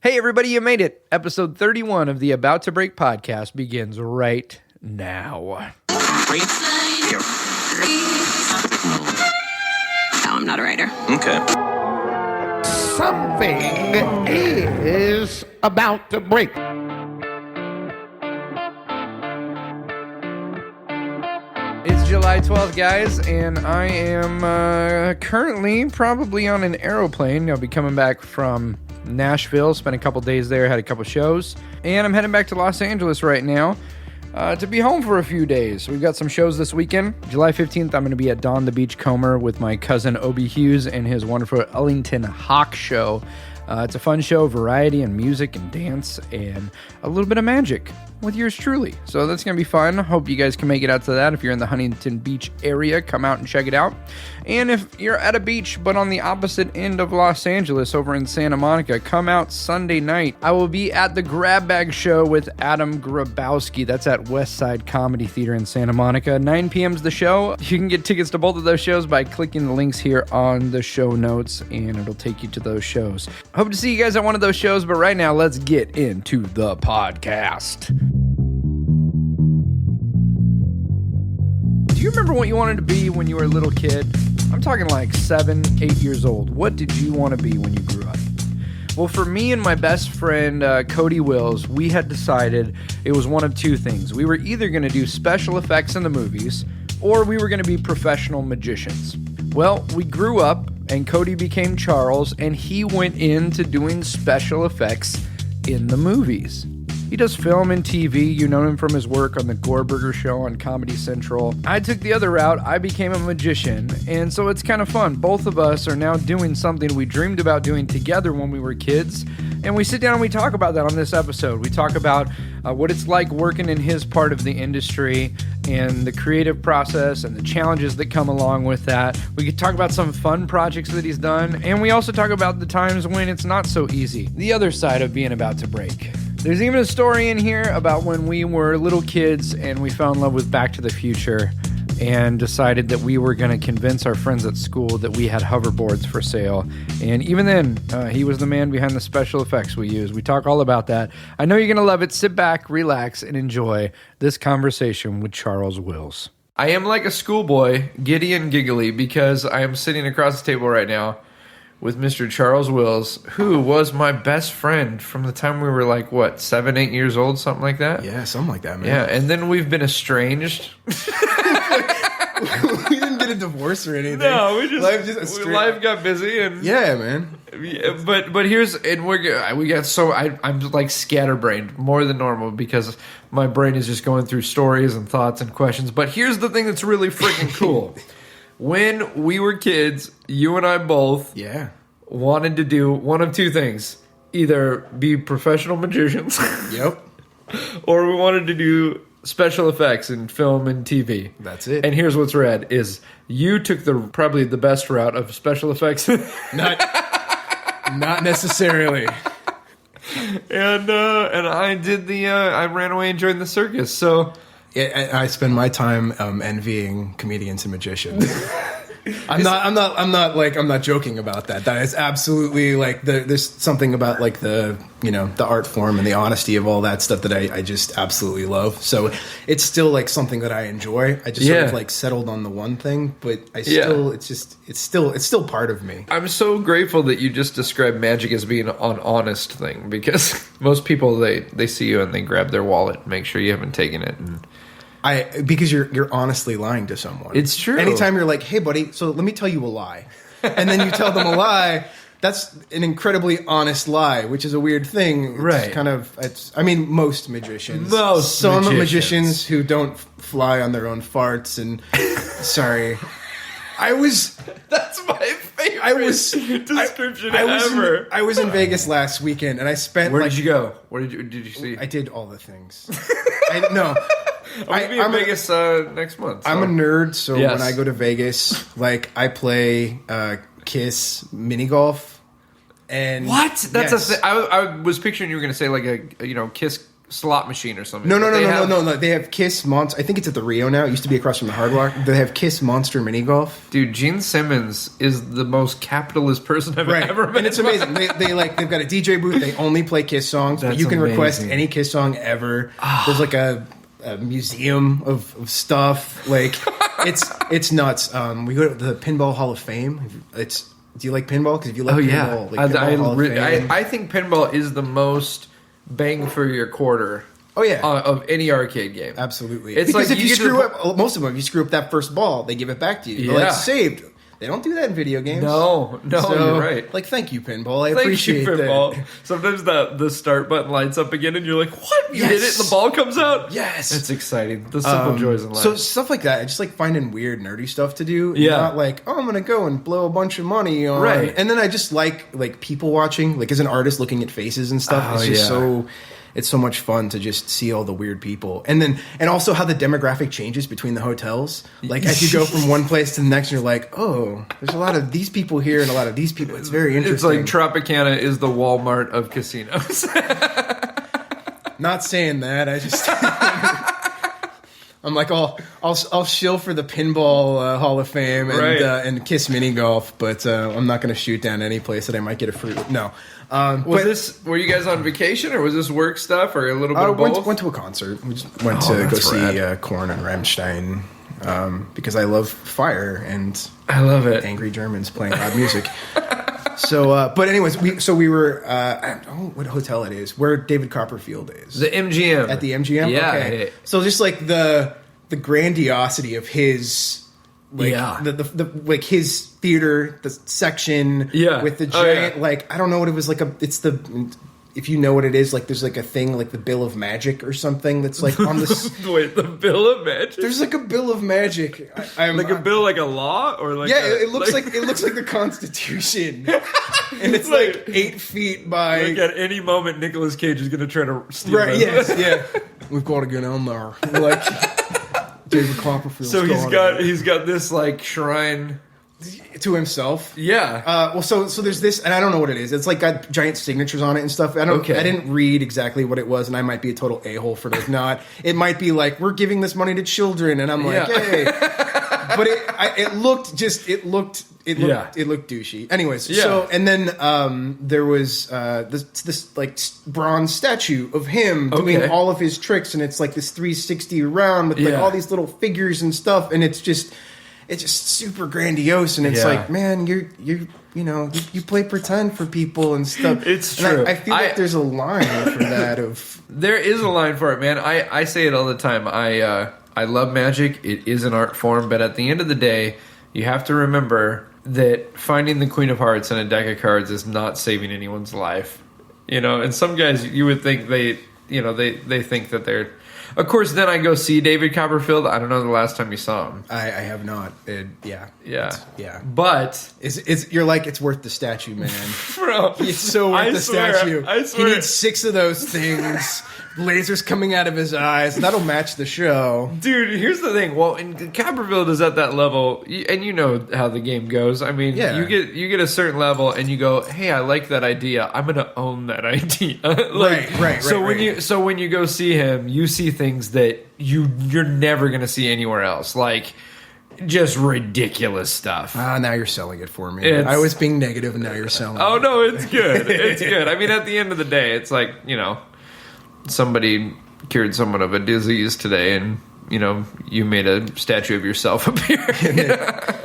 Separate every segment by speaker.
Speaker 1: Hey, everybody, you made it. Episode 31 of the About to Break podcast begins right now.
Speaker 2: No, I'm not a writer.
Speaker 3: Okay.
Speaker 4: Something is about to break.
Speaker 1: It's July 12th, guys, and I am currently probably on an aeroplane. I'll be coming back from Nashville, spent a couple days there, had a couple shows, and I'm heading back to Los Angeles right now to be home for a few days. We've got some shows this weekend. July 15th, I'm going to be at Don the Beachcomber with my cousin Obi Hughes and his wonderful Ellington Hawk show. It's a fun show, variety and music and dance and a little bit of magic with yours truly. So that's going to be fun. Hope you guys can make it out to that. If you're in the Huntington Beach area, come out and check it out. And if you're at a beach but on the opposite end of Los Angeles over in Santa Monica, come out Sunday night. I will be at the Grab Bag Show with Adam Grabowski. That's at West Side Comedy Theater in Santa Monica. 9 p.m. is the show. You can get tickets to both of those shows by clicking the links here on the show notes, and it'll take you to those shows. Hope to see you guys at one of those shows, but right now, let's get into the podcast. Do you remember what you wanted to be when you were a little kid? I'm talking like 7, 8 years old. What did you want to be when you grew up? Well, for me and my best friend, Cody Wills, we had decided it was one of two things. We were either going to do special effects in the movies, or we were going to be professional magicians. Well, we grew up, and Cody became Charles, and he went into doing special effects in the movies. He does film and TV. You know him from his work on the Gorburger Show on Comedy Central. I took the other route. I became a magician, and so it's kind of fun. Both of us are now doing something we dreamed about doing together when we were kids, and we sit down and we talk about that on this episode. We talk about what it's like working in his part of the industry and the creative process and the challenges that come along with that. We could talk about some fun projects that he's done, and we also talk about the times when it's not so easy. The other side of being about to break. There's even a story in here about when we were little kids and we fell in love with Back to the Future and decided that we were going to convince our friends at school that we had hoverboards for sale. And even then, he was the man behind the special effects we use. We talk all about that. I know you're going to love it. Sit back, relax, and enjoy this conversation with Charles Wills. I am like a schoolboy, giddy and giggly, because I am sitting across the table right now with Mr. Charles Wills, who was my best friend from the time we were like, 7, 8 years old, something like that?
Speaker 5: Yeah, something like that, man.
Speaker 1: Yeah, and then we've been estranged.
Speaker 5: We didn't get a divorce or anything.
Speaker 1: No, we
Speaker 5: life
Speaker 1: got busy, and
Speaker 5: yeah, man.
Speaker 1: But here's, and I'm like scatterbrained more than normal because my brain is just going through stories and thoughts and questions. But here's the thing that's really freaking cool. When we were kids, you and I both wanted to do one of two things. Either be professional magicians.
Speaker 5: Yep.
Speaker 1: Or we wanted to do special effects in film and TV.
Speaker 5: That's it.
Speaker 1: And here's what's rad is you took probably the best route of special effects.
Speaker 5: Not necessarily.
Speaker 1: And I did I ran away and joined the circus. So
Speaker 5: yeah, I spend my time envying comedians and magicians. I'm not joking about that. That is absolutely like there's something about like the art form and the honesty of all that stuff that I just absolutely love. So it's still like something that I enjoy. I just sort of like settled on the one thing, but it's still part of me.
Speaker 1: I'm so grateful that you just described magic as being an honest thing, because most people they see you and they grab their wallet and make sure you haven't taken it. And
Speaker 5: because you're honestly lying to someone.
Speaker 1: It's true.
Speaker 5: Anytime you're like, hey buddy, so let me tell you a lie. And then you tell them a lie, that's an incredibly honest lie, which is a weird thing.
Speaker 1: Right.
Speaker 5: Most magicians. Some magicians who don't fly on their own farts and sorry. That's my favorite description ever. I was in Vegas last weekend and I spent
Speaker 1: Where did you go? Did you see?
Speaker 5: I did all the things.
Speaker 1: I'm going to be in Vegas next month. So.
Speaker 5: I'm a nerd, so when I go to Vegas, like I play Kiss mini golf. And
Speaker 1: what? That's a thing. I was picturing you were going to say like a Kiss slot machine or something.
Speaker 5: No. They have Kiss Monster. I think it's at the Rio now. It used to be across from the Hard Rock. They have Kiss Monster Mini Golf.
Speaker 1: Dude, Gene Simmons is the most capitalist person I've ever met.
Speaker 5: And it's amazing. They've got a DJ booth. They only play Kiss songs, but you can request any Kiss song ever. There's like a museum of stuff. Like it's nuts. We go to the Pinball Hall of Fame. Do you like pinball? Because if you like pinball, like Pinball Hall of Fame.
Speaker 1: I think pinball is the most bang for your quarter.
Speaker 5: Oh yeah,
Speaker 1: of any arcade game.
Speaker 5: Absolutely.
Speaker 1: It's
Speaker 5: because
Speaker 1: like
Speaker 5: if you screw up, most of them, if you screw up that first ball, they give it back to you. They're like saved. They don't do that in video games.
Speaker 1: No, so, you're right.
Speaker 5: Like, thank you, pinball. I appreciate
Speaker 1: you, pinball.
Speaker 5: that.
Speaker 1: Sometimes the start button lights up again, and you're like, "What? You hit it, and the ball comes out."
Speaker 5: Yes,
Speaker 1: it's exciting. The simple joys in life.
Speaker 5: So stuff like that. I just like finding weird, nerdy stuff to do.
Speaker 1: Yeah,
Speaker 5: not like, oh, I'm gonna go and blow a bunch of money on.
Speaker 1: Right.
Speaker 5: And then I just like people watching. Like as an artist, looking at faces and stuff. It's just so. It's so much fun to just see all the weird people. And also how the demographic changes between the hotels. Like, as you go from one place to the next, you're like, oh, there's a lot of these people here and a lot of these people. It's very interesting.
Speaker 1: It's like Tropicana is the Walmart of casinos.
Speaker 5: Not saying that. I just... I'm like, I'll shill for the Pinball Hall of Fame and Kiss Mini Golf, but I'm not going to shoot down any place that I might get a free... No.
Speaker 1: Were you guys on vacation, or was this work stuff, or a little bit of both?
Speaker 5: Went to a concert. We just went to go see Korn and Rammstein because I love fire and
Speaker 1: I love it.
Speaker 5: Angry Germans playing loud music. So, but anyways, we were I don't know what hotel it is, where David Copperfield is.
Speaker 1: The MGM.
Speaker 5: At the MGM?
Speaker 1: Yeah.
Speaker 5: Okay. So just like the grandiosity of his... Like, the like his theater, the section with the giant, like, I don't know what it was like. If you know what it is, like, there's like a thing like the Bill of Magic or something that's like on the
Speaker 1: wait, the Bill of Magic.
Speaker 5: There's like a Bill of Magic. I'm
Speaker 1: like a bill, like a law, or like
Speaker 5: it looks like the Constitution, and it's like 8 feet by.
Speaker 1: Like at any moment, Nicolas Cage is going to try to steal.
Speaker 5: Right? Yes. Yeah. We've got to get on there. Like. David Copperfield.
Speaker 1: So he's got this like shrine
Speaker 5: to himself.
Speaker 1: Yeah.
Speaker 5: So there's this, and I don't know what it is. It's like got giant signatures on it and stuff. I didn't read exactly what it was, and I might be a total a-hole for this. Not. It might be like we're giving this money to children, and I'm like, hey. But it looked douchey. Anyways, so and then there was this like bronze statue of him doing all of his tricks, and it's like this 360 around with like all these little figures and stuff, and it's just super grandiose, and it's like, man, you play pretend for people and stuff.
Speaker 1: It's
Speaker 5: and
Speaker 1: true.
Speaker 5: I feel like there's a line for that of
Speaker 1: there is a line for it, man. I say it all the time. I love magic. It is an art form, but at the end of the day, you have to remember that finding the Queen of Hearts in a deck of cards is not saving anyone's life. You know, and some guys, you would think they think that they're... Of course, then I go see David Copperfield. I don't know the last time you saw him.
Speaker 5: I have not. Yeah.
Speaker 1: But
Speaker 5: you're like, it's worth the statue, man.
Speaker 1: Bro,
Speaker 5: it's so worth the statue.
Speaker 1: I swear.
Speaker 5: He needs 6 of those things. Lasers coming out of his eyes. That'll match the show.
Speaker 1: Dude, here's the thing. Well, and Copperfield is at that level, and you know how the game goes. I mean, you get a certain level, and you go, hey, I like that idea. I'm going to own that idea.
Speaker 5: Right.
Speaker 1: So when you go see him, you see things that you're never going to see anywhere else. Like... just ridiculous stuff.
Speaker 5: Now you're selling it for me. I was being negative, and now you're selling it.
Speaker 1: Oh, no, it's good. It's good. I mean, at the end of the day, it's like, somebody cured someone of a disease today, and, you made a statue of yourself appear.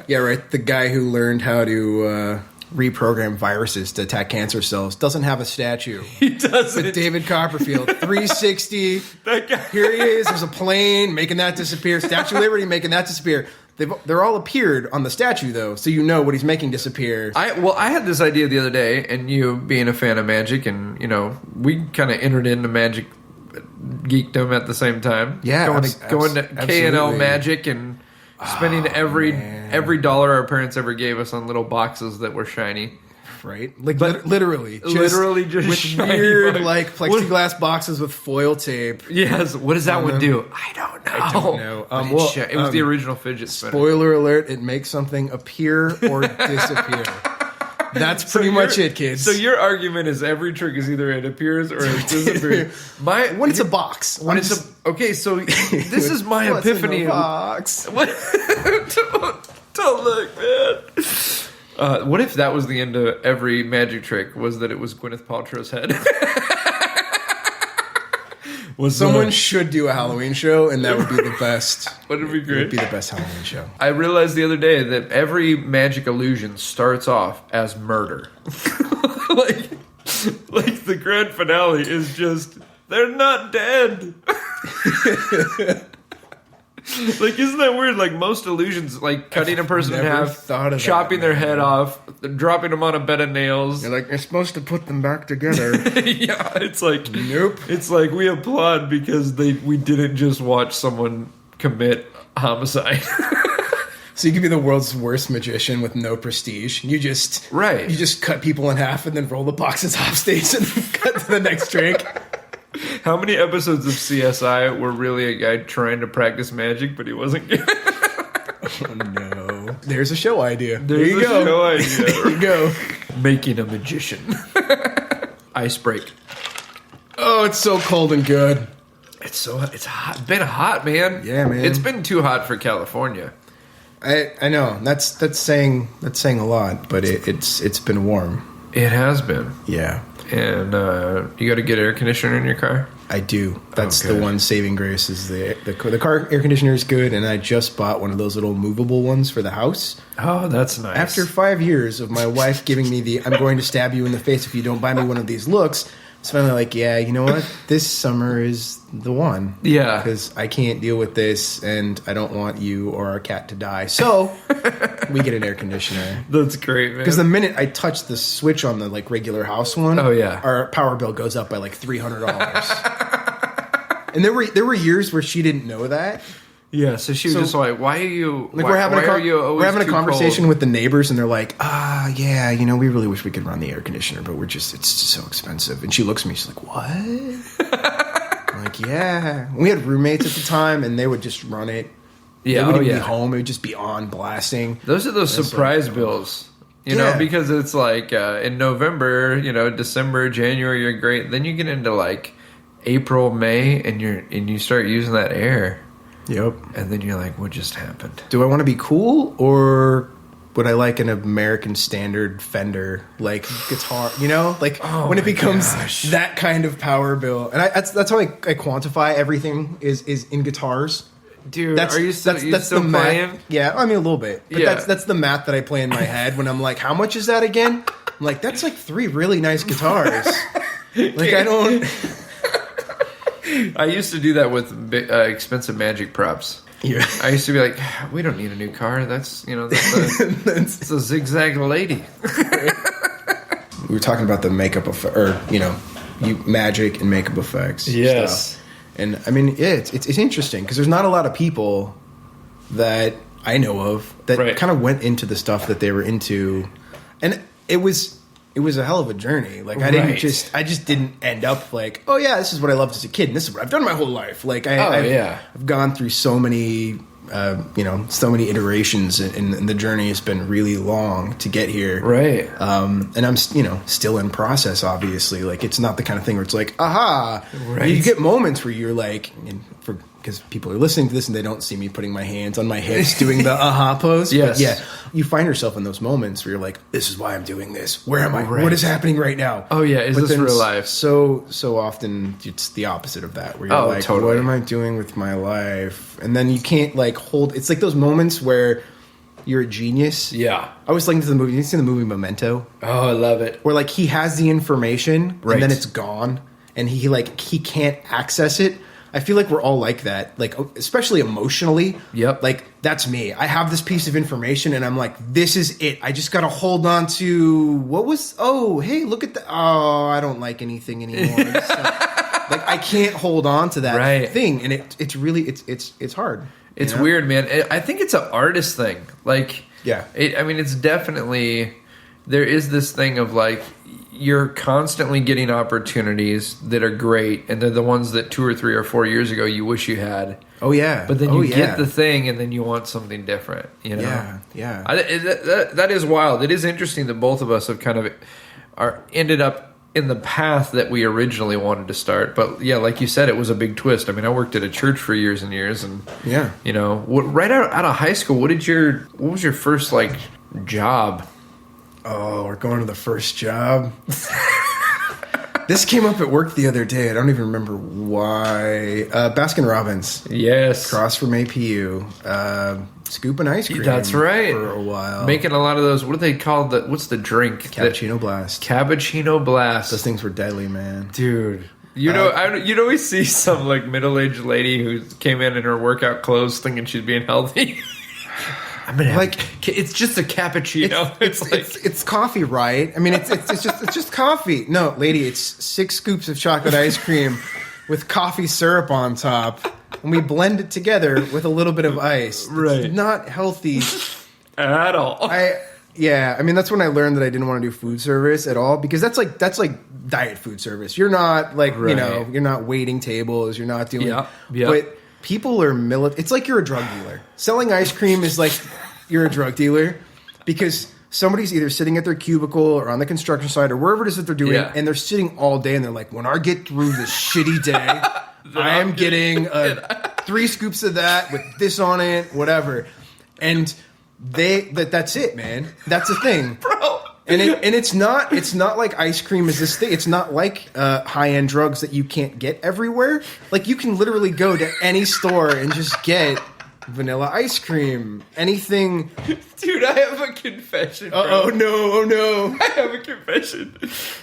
Speaker 5: Yeah, right. The guy who learned how to reprogram viruses to attack cancer cells doesn't have a statue.
Speaker 1: He doesn't.
Speaker 5: But David Copperfield, 360.
Speaker 1: That guy.
Speaker 5: Here he is. There's a plane making that disappear. Statue of Liberty making that disappear. They're all appeared on the statue, though, so you know what he's making disappear.
Speaker 1: I had this idea the other day, and you being a fan of magic, and, we kind of entered into magic geekdom at the same time.
Speaker 5: Yeah,
Speaker 1: going to K&L Magic and spending every dollar our parents ever gave us on little boxes that were shiny.
Speaker 5: Right? Like, literally just with weird, like, plexiglass boxes with foil tape.
Speaker 1: Yes. What does that one do? I don't know. It was the original fidget spinner.
Speaker 5: Spoiler alert, it makes something appear or disappear. That's pretty much it, kids.
Speaker 1: So your argument is every trick is either it appears or it disappears.
Speaker 5: When it's a box.
Speaker 1: Okay, so this is my
Speaker 5: What's
Speaker 1: epiphany.
Speaker 5: in the box?
Speaker 1: Don't look, man. What if that was the end of every magic trick? Was that it was Gwyneth Paltrow's head?
Speaker 5: Someone should do a Halloween show, and that would be the best.
Speaker 1: Wouldn't it be great?
Speaker 5: It would be the best Halloween show.
Speaker 1: I realized the other day that every magic illusion starts off as murder. like the grand finale is just, they're not dead. Like, isn't that weird? Like, most illusions, like cutting a person in half, chopping their head off, dropping them on a bed of nails.
Speaker 5: You're like, you're supposed to put them back together.
Speaker 1: Yeah, it's like,
Speaker 5: nope.
Speaker 1: It's like we applaud because we didn't just watch someone commit homicide.
Speaker 5: So you could be the world's worst magician with no prestige. You just cut people in half and then roll the boxes off stage and cut to the next trick.
Speaker 1: How many episodes of CSI were really a guy trying to practice magic, but he wasn't good?
Speaker 5: Oh, no. There's a show idea.
Speaker 1: There you go.
Speaker 5: There you go.
Speaker 1: Making a magician. Ice break.
Speaker 5: Oh, it's so cold and good.
Speaker 1: It's hot. Been hot, man.
Speaker 5: Yeah, man.
Speaker 1: It's been too hot for California.
Speaker 5: I know. That's saying a lot, but it's been warm.
Speaker 1: It has been.
Speaker 5: Yeah.
Speaker 1: And you got a good air conditioner in your car?
Speaker 5: I do. That's the one saving grace is the car air conditioner is good, and I just bought one of those little movable ones for the house.
Speaker 1: Oh, that's nice.
Speaker 5: After 5 years of my wife giving me the "I'm going to stab you in the face if you don't buy me one of these" looks, it's finally like, yeah, you know what? This summer is the one.
Speaker 1: Yeah.
Speaker 5: Because I can't deal with this, and I don't want you or our cat to die. So we get an air conditioner.
Speaker 1: That's great, man.
Speaker 5: Because the minute I touch the switch on the regular house one, our power bill goes up by $300. And there were years where she didn't know that.
Speaker 1: Yeah, so she was just like, "Why are you?
Speaker 5: Like we're having a conversation with the neighbors, and they're like, yeah, we really wish we could run the air conditioner, but it's just so expensive." And she looks at me, she's like, "What?" I'm like, "Yeah." We had roommates at the time, and they would just run it.
Speaker 1: Yeah,
Speaker 5: they wouldn't be home; it would just be on blasting.
Speaker 1: Those are those surprise bills, you know, because it's like in November, December, January, you're great. Then you get into like April, May, and you start using that air.
Speaker 5: Yep.
Speaker 1: And then you're like, what just happened?
Speaker 5: Do I want to be cool, or would I like an American Standard Fender guitar? When it becomes that kind of power bill. And that's how I quantify everything is in guitars.
Speaker 1: Dude, are you still playing?
Speaker 5: Math. Yeah, I mean a little bit. But that's the math that I play in my head when I'm like, how much is that again? I'm like, that's like 3 really nice guitars. I don't.
Speaker 1: I used to do that with expensive magic props.
Speaker 5: Yeah.
Speaker 1: I used to be like, we don't need a new car. That's it's a zigzag lady.
Speaker 5: We were talking about the makeup magic and makeup effects.
Speaker 1: Yes.
Speaker 5: Stuff. And I mean, it's interesting because there's not a lot of people that I know of that kind of went into the stuff that they were into, and it was a hell of a journey. I just didn't end up like, oh yeah, this is what I loved as a kid, and this is what I've done my whole life. I've gone through so many, so many iterations, and the journey has been really long to get here.
Speaker 1: Right.
Speaker 5: And I'm, still in process. Obviously, it's not the kind of thing where it's like, aha.
Speaker 1: Right.
Speaker 5: You get moments where you're like, because people are listening to this and they don't see me putting my hands on my hips doing the aha pose.
Speaker 1: Yes.
Speaker 5: But yeah, you find yourself in those moments where you're like, this is why I'm doing this. Where am I?
Speaker 1: Right.
Speaker 5: What is happening right now?
Speaker 1: Oh yeah, is this real life?
Speaker 5: So often it's the opposite of that, where you're like, totally. What am I doing with my life? And then you can't hold. It's like those moments where you're a genius.
Speaker 1: Yeah.
Speaker 5: I was listening to the movie. You seen the movie Memento?
Speaker 1: Oh, I love it.
Speaker 5: Where he has the information and then it's gone, and he can't access it. I feel like we're all like that, especially emotionally.
Speaker 1: Yep.
Speaker 5: That's me. I have this piece of information, and I'm like, this is it. I just got to hold on to hey, look at I don't like anything anymore. I can't hold on to that thing, and it's really it's hard.
Speaker 1: It's weird, man. I think it's an artist thing.
Speaker 5: Yeah.
Speaker 1: It's definitely. there is this thing of like you're constantly getting opportunities that are great, and they're the ones that 2 or 3 or 4 years ago you wish you had.
Speaker 5: Oh yeah,
Speaker 1: but then you get the thing, and then you want something different. You know,
Speaker 5: yeah.
Speaker 1: That is wild. It is interesting that both of us have kind of ended up in the path that we originally wanted to start. But yeah, like you said, it was a big twist. I mean, I worked at a church for years and years, and you know, right out of high school, what was your first like job?
Speaker 5: Oh, we're going to the first job. This came up at work the other day. I don't even remember why. Baskin Robbins.
Speaker 1: Yes.
Speaker 5: Across from APU. Scooping ice cream.
Speaker 1: That's right.
Speaker 5: For a while.
Speaker 1: Making a lot of those. What do they call what's the drink?
Speaker 5: Cappuccino Blast.
Speaker 1: Cappuccino Blast.
Speaker 5: Those things were deadly, man.
Speaker 1: Dude. You know, you'd always see some like middle-aged lady who came in her workout clothes thinking she's being healthy. I'm gonna have it's just a cappuccino.
Speaker 5: It's coffee, right? I mean, it's just coffee. No, lady, it's 6 scoops of chocolate ice cream with coffee syrup on top, and we blend it together with a little bit of ice.
Speaker 1: Right.
Speaker 5: It's not healthy
Speaker 1: at all.
Speaker 5: I mean, that's when I learned that I didn't want to do food service at all, because that's like diet food service. You're not like you know, you're not waiting tables. You're not doing. But people are it's like you're a drug dealer. Selling ice cream is like you're a drug dealer, because somebody's either sitting at their cubicle or on the construction site or wherever it is that they're doing, and they're sitting all day and they're like, when I get through this shitty day, I am getting 3 scoops of that with this on it, whatever. And that's it, man. That's the thing.
Speaker 1: Bro.
Speaker 5: And it's not like ice cream is this thing. It's not like high-end drugs that you can't get everywhere. Like, you can literally go to any store and just get vanilla ice cream. Anything.
Speaker 1: Dude, I have a confession, bro.
Speaker 5: Oh no.
Speaker 1: I have a confession.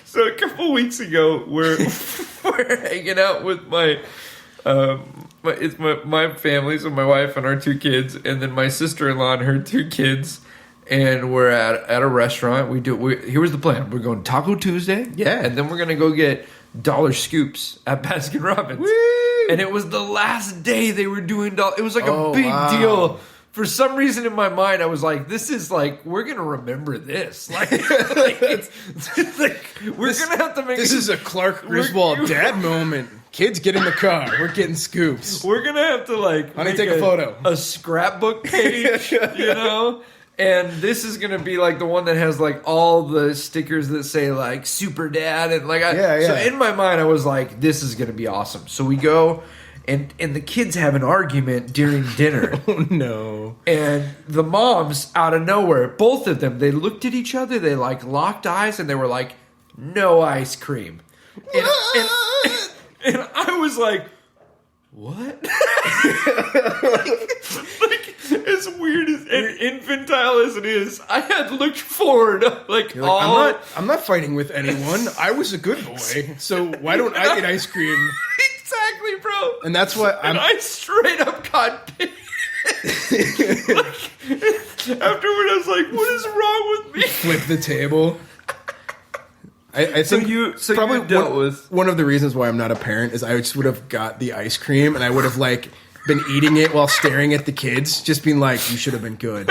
Speaker 1: So a couple weeks ago, we're hanging out with my family, so my wife and our 2 kids, and then my sister-in-law and her 2 kids. And we're at a restaurant. Here was the plan. We're going Taco Tuesday.
Speaker 5: Yeah.
Speaker 1: And then we're going to go get dollar scoops at Baskin Robbins.
Speaker 5: Woo!
Speaker 1: And it was the last day they were doing it was like a big deal. For some reason in my mind, I was like, this is like, we're going to remember this. Like we're going to have to make
Speaker 5: this is a Clark Griswold dad moment. Kids, get in the car. We're getting scoops.
Speaker 1: We're going to have to like
Speaker 5: honey, take a photo.
Speaker 1: A scrapbook page, you know? And this is going to be like the one that has like all the stickers that say like Super Dad. And like, so in my mind, I was like, this is going to be awesome. So we go and the kids have an argument during dinner.
Speaker 5: Oh no.
Speaker 1: And the moms out of nowhere, both of them, they looked at each other. They like locked eyes and they were like, no ice cream. And I was like, what? like, as weird as and infantile as it is, I had looked forward.
Speaker 5: I'm not fighting with anyone. I was a good boy, so why don't I get ice cream?
Speaker 1: Exactly, bro.
Speaker 5: And that's what
Speaker 1: I straight up got pissed. Afterward, I was like, "What is wrong with me?"
Speaker 5: Flip the table. I think
Speaker 1: you
Speaker 5: probably
Speaker 1: dealt with
Speaker 5: one of the reasons why I'm not a parent is I just would have got the ice cream and I would have like been eating it while staring at the kids, just being like, "You should have been good."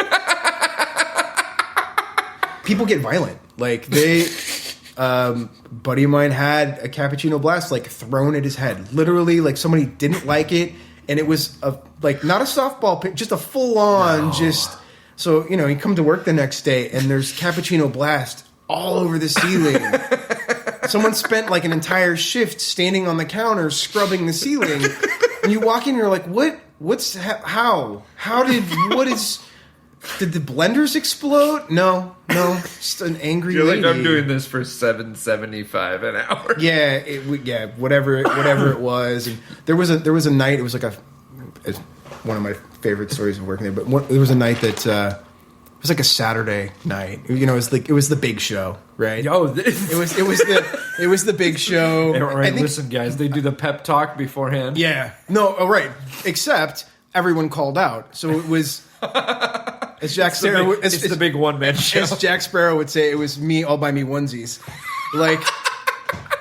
Speaker 5: People get violent. Like buddy of mine had a Cappuccino Blast like thrown at his head. Literally, like somebody didn't like it, and it was like not a softball pitch, just a full on So, you know, you come to work the next day and there's Cappuccino Blast all over the ceiling. Someone spent like an entire shift standing on the counter scrubbing the ceiling. And you walk in and you're like, did the blenders explode? No, just an angry lady.
Speaker 1: Like, I'm doing this for $7.75 an hour.
Speaker 5: Yeah, whatever it was. And there was a night, it was like it's one of my favorite stories of working there, but there was a night that, it was like a Saturday night. You know, it was the big show, right?
Speaker 1: Yo,
Speaker 5: it was the big show.
Speaker 1: Hey, right, listen, guys, they do the pep talk beforehand.
Speaker 5: Yeah. No, right. Except everyone called out. So it was as Jack Sparrow
Speaker 1: it's the big one-man show.
Speaker 5: As Jack Sparrow would say, it was me all by me onesies. Like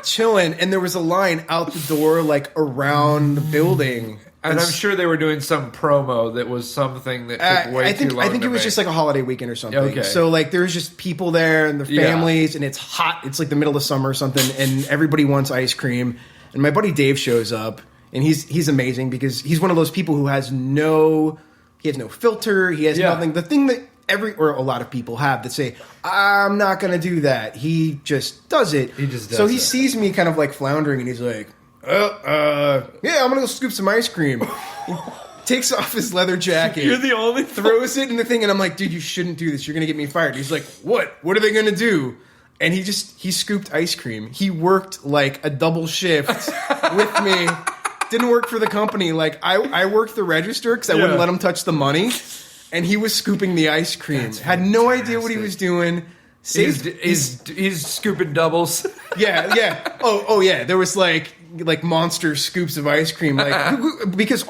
Speaker 5: chilling, and there was a line out the door like around the building.
Speaker 1: And I'm sure they were doing some promo that was something that took way too long.
Speaker 5: I think it was just like a holiday weekend or something.
Speaker 1: Okay.
Speaker 5: So like there's just people there and their families, and it's hot. It's like the middle of summer or something, and everybody wants ice cream. And my buddy Dave shows up, and he's amazing because he's one of those people who has no filter. He has nothing. The thing that a lot of people have that say, I'm not going to do that. He just does it. He sees me kind of like floundering, and he's like, yeah, I'm gonna go scoop some ice cream. Takes off his leather jacket.
Speaker 1: You're the only
Speaker 5: throws it in the thing, and I'm like, dude, you shouldn't do this. You're gonna get me fired. He's like, what? What are they gonna do? And he scooped ice cream. He worked like a double shift with me. Didn't work for the company. Like I worked the register because I wouldn't let him touch the money, and he was scooping the ice cream. Had no idea what he was doing.
Speaker 1: He's scooping doubles.
Speaker 5: Yeah. Oh yeah. There was like monster scoops of ice cream, like because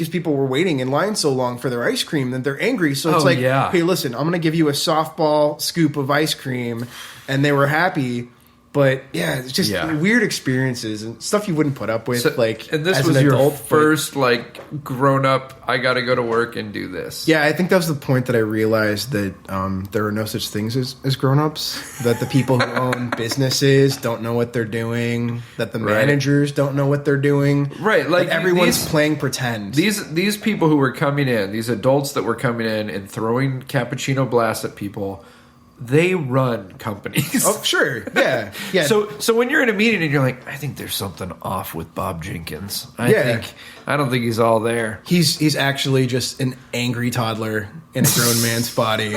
Speaker 5: people were waiting in line so long for their ice cream that they're angry. So it's hey, listen, I'm going to give you a softball scoop of ice cream, and they were happy. But yeah, it's just weird experiences and stuff you wouldn't put up with.
Speaker 1: So, and this was your first grown up. I got to go to work and do this.
Speaker 5: Yeah, I think that was the point that I realized that there are no such things as grown ups. That the people who own businesses don't know what they're doing. That the managers don't know what they're doing.
Speaker 1: Right, like
Speaker 5: everyone's playing pretend.
Speaker 1: These people who were coming in, these adults that were coming in and throwing Cappuccino Blast at people. They run companies.
Speaker 5: Oh, sure. Yeah.
Speaker 1: So when you're in a meeting and you're like, I think there's something off with Bob Jenkins. I don't think he's all there.
Speaker 5: He's actually just an angry toddler in a grown man's body.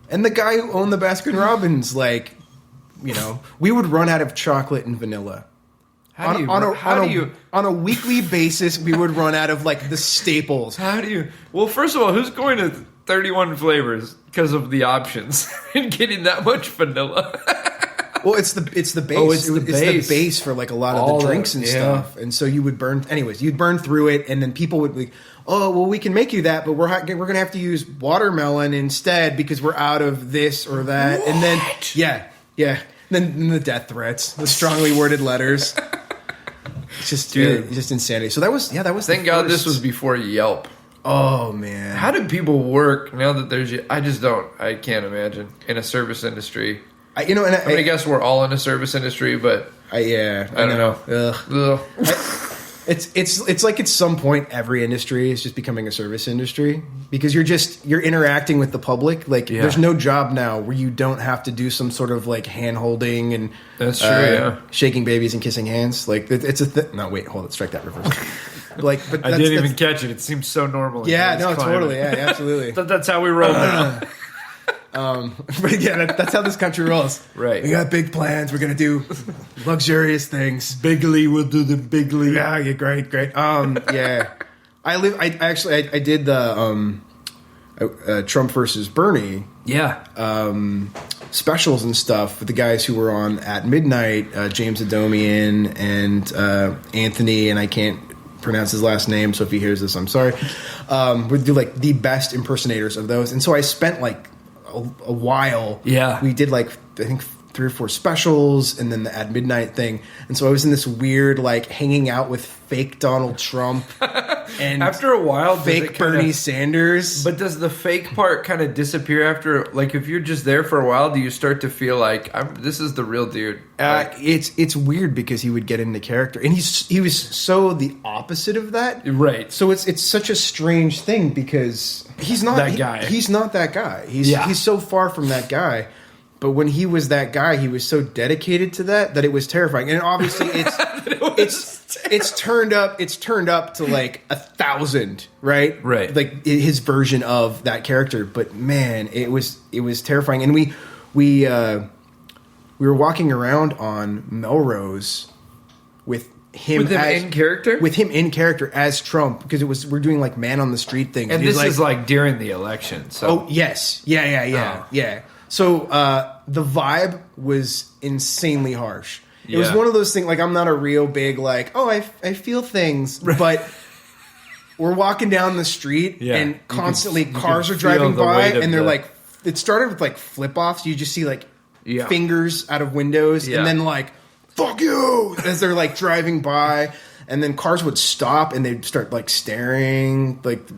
Speaker 5: And the guy who owned the Baskin Robbins, we would run out of chocolate and vanilla. On a weekly basis, we would run out of the staples.
Speaker 1: Well, first of all, who's going to 31 flavors because of the options and getting that much vanilla?
Speaker 5: Well, it's the base. It's the base for a lot of the drinks and stuff. And so you would burn. Anyways, you'd burn through it, and then people would be, oh, well, we can make you that, but we're going to have to use watermelon instead because we're out of this or that.
Speaker 1: What?
Speaker 5: And then then the death threats, the strongly worded letters. It's just insanity. So that was
Speaker 1: Thank God this was before Yelp.
Speaker 5: Oh man,
Speaker 1: how do people work now that there's? I can't imagine in a service industry. I guess we're all in a service industry, but
Speaker 5: I don't know. Ugh. It's like at some point every industry is just becoming a service industry because you're interacting with the public. There's no job now where you don't have to do some sort of hand holding and
Speaker 1: that's true.
Speaker 5: Shaking babies and kissing hands. It's a no, wait, hold it, strike that reverse. But
Speaker 1: I didn't even catch it. It seems so normal.
Speaker 5: Yeah, no, totally. Yeah, absolutely.
Speaker 1: That's how we roll now.
Speaker 5: But yeah, that's how this country rolls.
Speaker 1: Right.
Speaker 5: We got big plans. We're gonna do luxurious things.
Speaker 1: Bigly, we'll do the bigly.
Speaker 5: Yeah, great. Yeah. I did the Trump versus Bernie.
Speaker 1: Yeah.
Speaker 5: Specials and stuff with the guys who were on at midnight. James Adomian and Anthony, and I can't pronounce his last name, so if he hears this, I'm sorry. We'd do the best impersonators of those, and so I spent a while.
Speaker 1: Yeah,
Speaker 5: we did I think 3 or 4 specials, and then the at midnight thing, and so I was in this weird hanging out with fake Donald Trump, and
Speaker 1: after a while,
Speaker 5: fake Bernie Sanders.
Speaker 1: But does the fake part kind of disappear after? If you're just there for a while, do you start to feel this is the real dude?
Speaker 5: It's weird because he would get into character, and he was so the opposite of that,
Speaker 1: right?
Speaker 5: So it's such a strange thing because he's not
Speaker 1: that guy.
Speaker 5: He's not that guy. He's so far from that guy. But when he was that guy, he was so dedicated to that it was terrifying. And obviously, it's turned up. It's turned up to 1,000, right?
Speaker 1: Right.
Speaker 5: His version of that character. But man, it was terrifying. And we were walking around on Melrose with him
Speaker 1: in character.
Speaker 5: With him in character as Trump because we're doing man on the street thing.
Speaker 1: And this is during the election. So.
Speaker 5: Oh yes, yeah. So the vibe was insanely harsh. It was one of those things I'm not a real big I feel things, right. But we're walking down the street and constantly cars are driving by and they're it started with flip offs. You just see fingers out of windows and then fuck you as they're driving by. and then cars would stop and they'd start like staring, like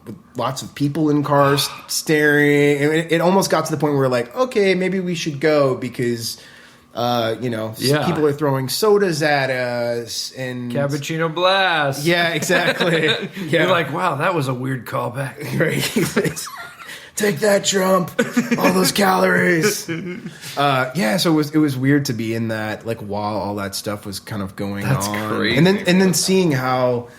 Speaker 5: with lots of people in cars staring. And it almost got to the point where we're like, okay, maybe we should go because people are throwing sodas at us and
Speaker 1: Cappuccino Blast.
Speaker 5: Yeah, exactly. Yeah.
Speaker 1: You're like, wow, that was a weird callback.
Speaker 5: Right. Take that, Trump. All those calories. So it was weird to be in that, like, while all that stuff was kind of going on.
Speaker 1: That's crazy.
Speaker 5: And then seeing how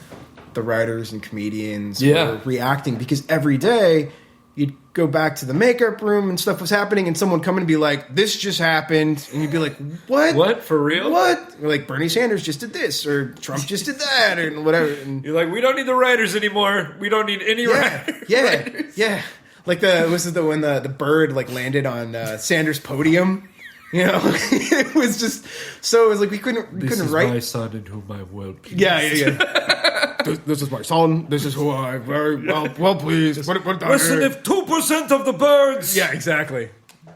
Speaker 5: the writers and comedians were reacting, because every day you'd go back to the makeup room and stuff was happening, and someone would come in and be like, this just happened. And you'd be like, what?
Speaker 1: What? For real?
Speaker 5: What? You're like, Bernie Sanders just did this, or Trump just did that, or whatever. And
Speaker 1: you're like, we don't need the writers anymore. We don't need any writers.
Speaker 5: Yeah. Like when the bird like landed on Sanders' podium. You know, it was just so. It was like we couldn't write.
Speaker 1: This is my son in whom I well pleased.
Speaker 5: Yeah. This is my son. This is who I very well pleased.
Speaker 1: Listen, if 2% of the birds,
Speaker 5: exactly,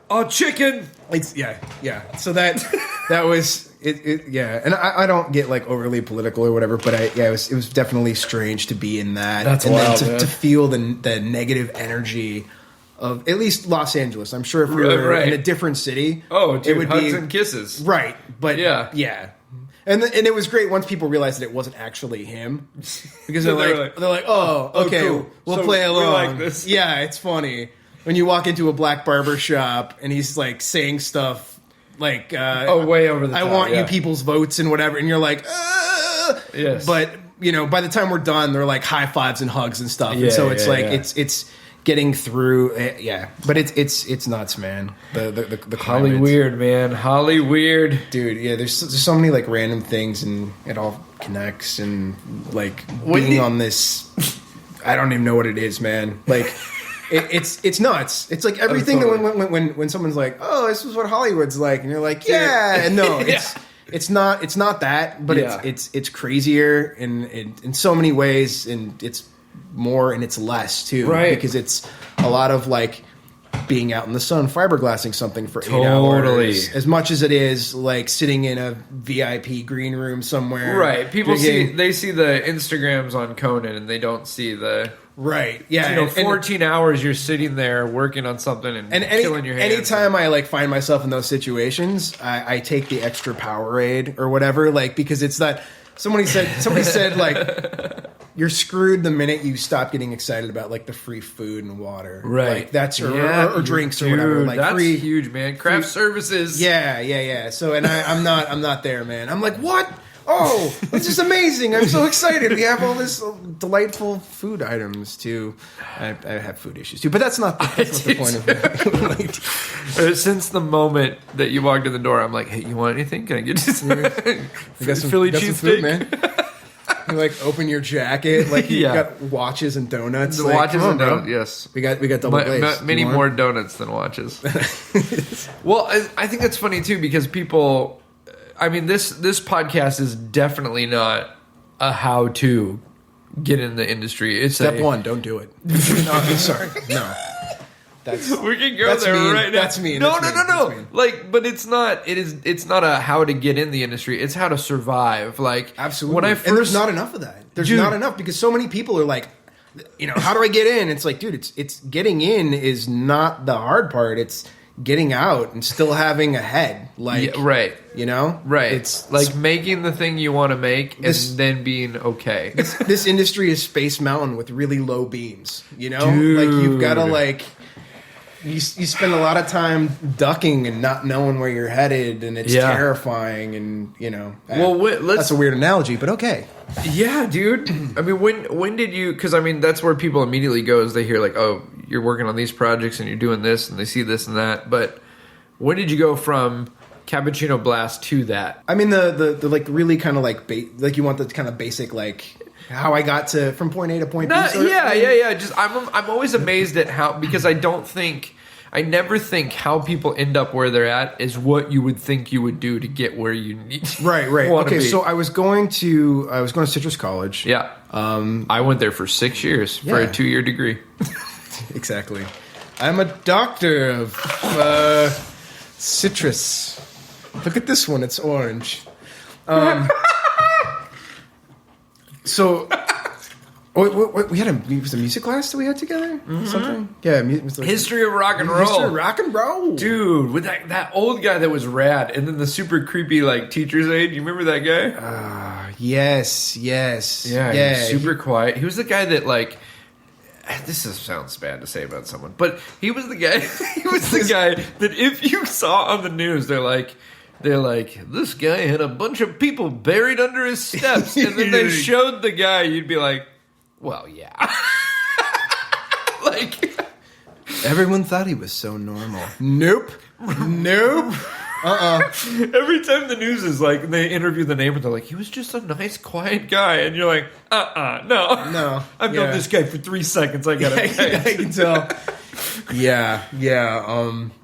Speaker 1: are chicken,
Speaker 5: it's yeah. So that was it. Yeah, and I don't get like overly political or whatever, but it was definitely strange to be in that.
Speaker 1: That's
Speaker 5: and
Speaker 1: wild,
Speaker 5: then to feel the negative energy of at least Los Angeles. I'm sure if we were in a different city,
Speaker 1: it would hugs and kisses.
Speaker 5: Right, but yeah. And it was great once people realized that it wasn't actually him, because they're like, oh, okay,
Speaker 1: cool.
Speaker 5: We'll play along.
Speaker 1: We like this.
Speaker 5: Yeah, it's funny when you walk into a black barber shop and he's like saying stuff like,
Speaker 1: way over the top.
Speaker 5: I want you people's votes and whatever, and you're like,
Speaker 1: yes.
Speaker 5: But by the time we're done, they're like high fives and hugs and stuff, and so it's it's getting through, but it's nuts, man. The
Speaker 1: Holly weird, man. Holly weird,
Speaker 5: dude. Yeah, there's so many like random things, and it all connects, and like being on this, I don't even know what it is, man. Like it's nuts. It's like everything that when someone's like, oh, this is what Hollywood's like, and you're like, yeah, and no, it's not that, but it's crazier in so many ways, and it's more and it's less too,
Speaker 1: right?
Speaker 5: Because it's a lot of like being out in the sun fiberglassing something for 8 hours, as much as it is like sitting in a VIP green room somewhere,
Speaker 1: right? People see the Instagrams on Conan and they don't see the 14 hours you're sitting there working on something and killing your hands.
Speaker 5: Anytime I like find myself in those situations, I take the extra Powerade or whatever, like, because it's that somebody said like, you're screwed the minute you stop getting excited about like the free food and water,
Speaker 1: right?
Speaker 5: Like that's or drinks or whatever. Like
Speaker 1: that's
Speaker 5: free,
Speaker 1: huge, man. Craft services,
Speaker 5: yeah. So I'm not there, man. I'm like, what? Oh, this is amazing! I'm so excited. We have all this delightful food items too. I have food issues too, but that's not the point of it.
Speaker 1: Since the moment that you walked in the door, I'm like, hey, you want anything? Can I get you some? Philly cheesesteak, man?
Speaker 5: You like open your jacket, like you got watches and donuts.
Speaker 1: The watches and donuts, yes.
Speaker 5: We got double glazed.
Speaker 1: Many more donuts than watches. Well, I think that's funny too, because people. I mean, this podcast is definitely not a how-to get in the industry. It's
Speaker 5: step one: don't do it. No, I'm sorry, no.
Speaker 1: We can go there right now.
Speaker 5: That's me.
Speaker 1: No. Like, but it's not. It's not a how to get in the industry. It's how to survive. Like,
Speaker 5: absolutely. And there's not enough of that. There's not enough, because so many people are like, how do I get in? It's like, dude, it's getting in is not the hard part. It's getting out and still having a head. Like,
Speaker 1: right.
Speaker 5: Right.
Speaker 1: It's like making the thing you want to make and then being okay.
Speaker 5: This industry is Space Mountain with really low beams. Dude. Like, you've got to like. You spend a lot of time ducking and not knowing where you're headed, and it's terrifying. And that's a weird analogy, but okay.
Speaker 1: Yeah, dude. I mean, when did you? Because I mean, that's where people immediately go is they hear like, oh, you're working on these projects and you're doing this, and they see this and that. But when did you go from Cappuccino Blast to that?
Speaker 5: I mean, the like really kind of like like you want the kind of basic like. How I got from point A to point B.
Speaker 1: Yeah. Just I'm always amazed at how, because I never think how people end up where they're at is what you would think you would do to get where you need.
Speaker 5: Right. Okay, so I was going to Citrus College.
Speaker 1: Yeah. I went there for 6 years for a 2-year degree.
Speaker 5: Exactly. I'm a doctor of citrus. Look at this one. It's orange. So, we had was a music class that we had together? Something? Yeah.
Speaker 1: History of rock and roll.
Speaker 5: History of rock and roll.
Speaker 1: Dude, with that old guy that was rad, and then the super creepy, like, teacher's aide. You remember that guy?
Speaker 5: Yes.
Speaker 1: Yeah, he was super quiet. He was the guy that, like... sounds bad to say about someone, but he was the guy. He was the guy that if you saw on the news, they're like, this guy had a bunch of people buried under his steps, and then they showed the guy. You'd be like, well, yeah. Like,
Speaker 5: everyone thought he was so normal. Nope.
Speaker 1: Every time the news is like, they interview the neighbor, they're like, he was just a nice, quiet guy. And you're like, no. I've known this guy for 3 seconds. I can tell.
Speaker 5: Yeah.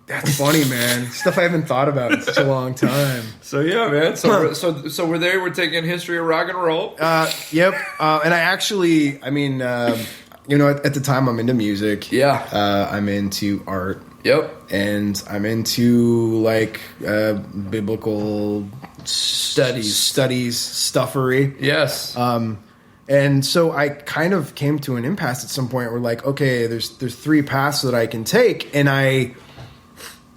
Speaker 5: That's funny, man. Stuff I haven't thought about in such a long time.
Speaker 1: So, yeah, man. So we're there. We're taking history of rock and roll.
Speaker 5: Yep. And I actually, at the time I'm into music.
Speaker 1: Yeah.
Speaker 5: I'm into art.
Speaker 1: Yep.
Speaker 5: And I'm into, like, biblical studies, stuffery.
Speaker 1: Yes.
Speaker 5: And so I kind of came to an impasse at some point where, like, okay, there's 3 paths that I can take. And I,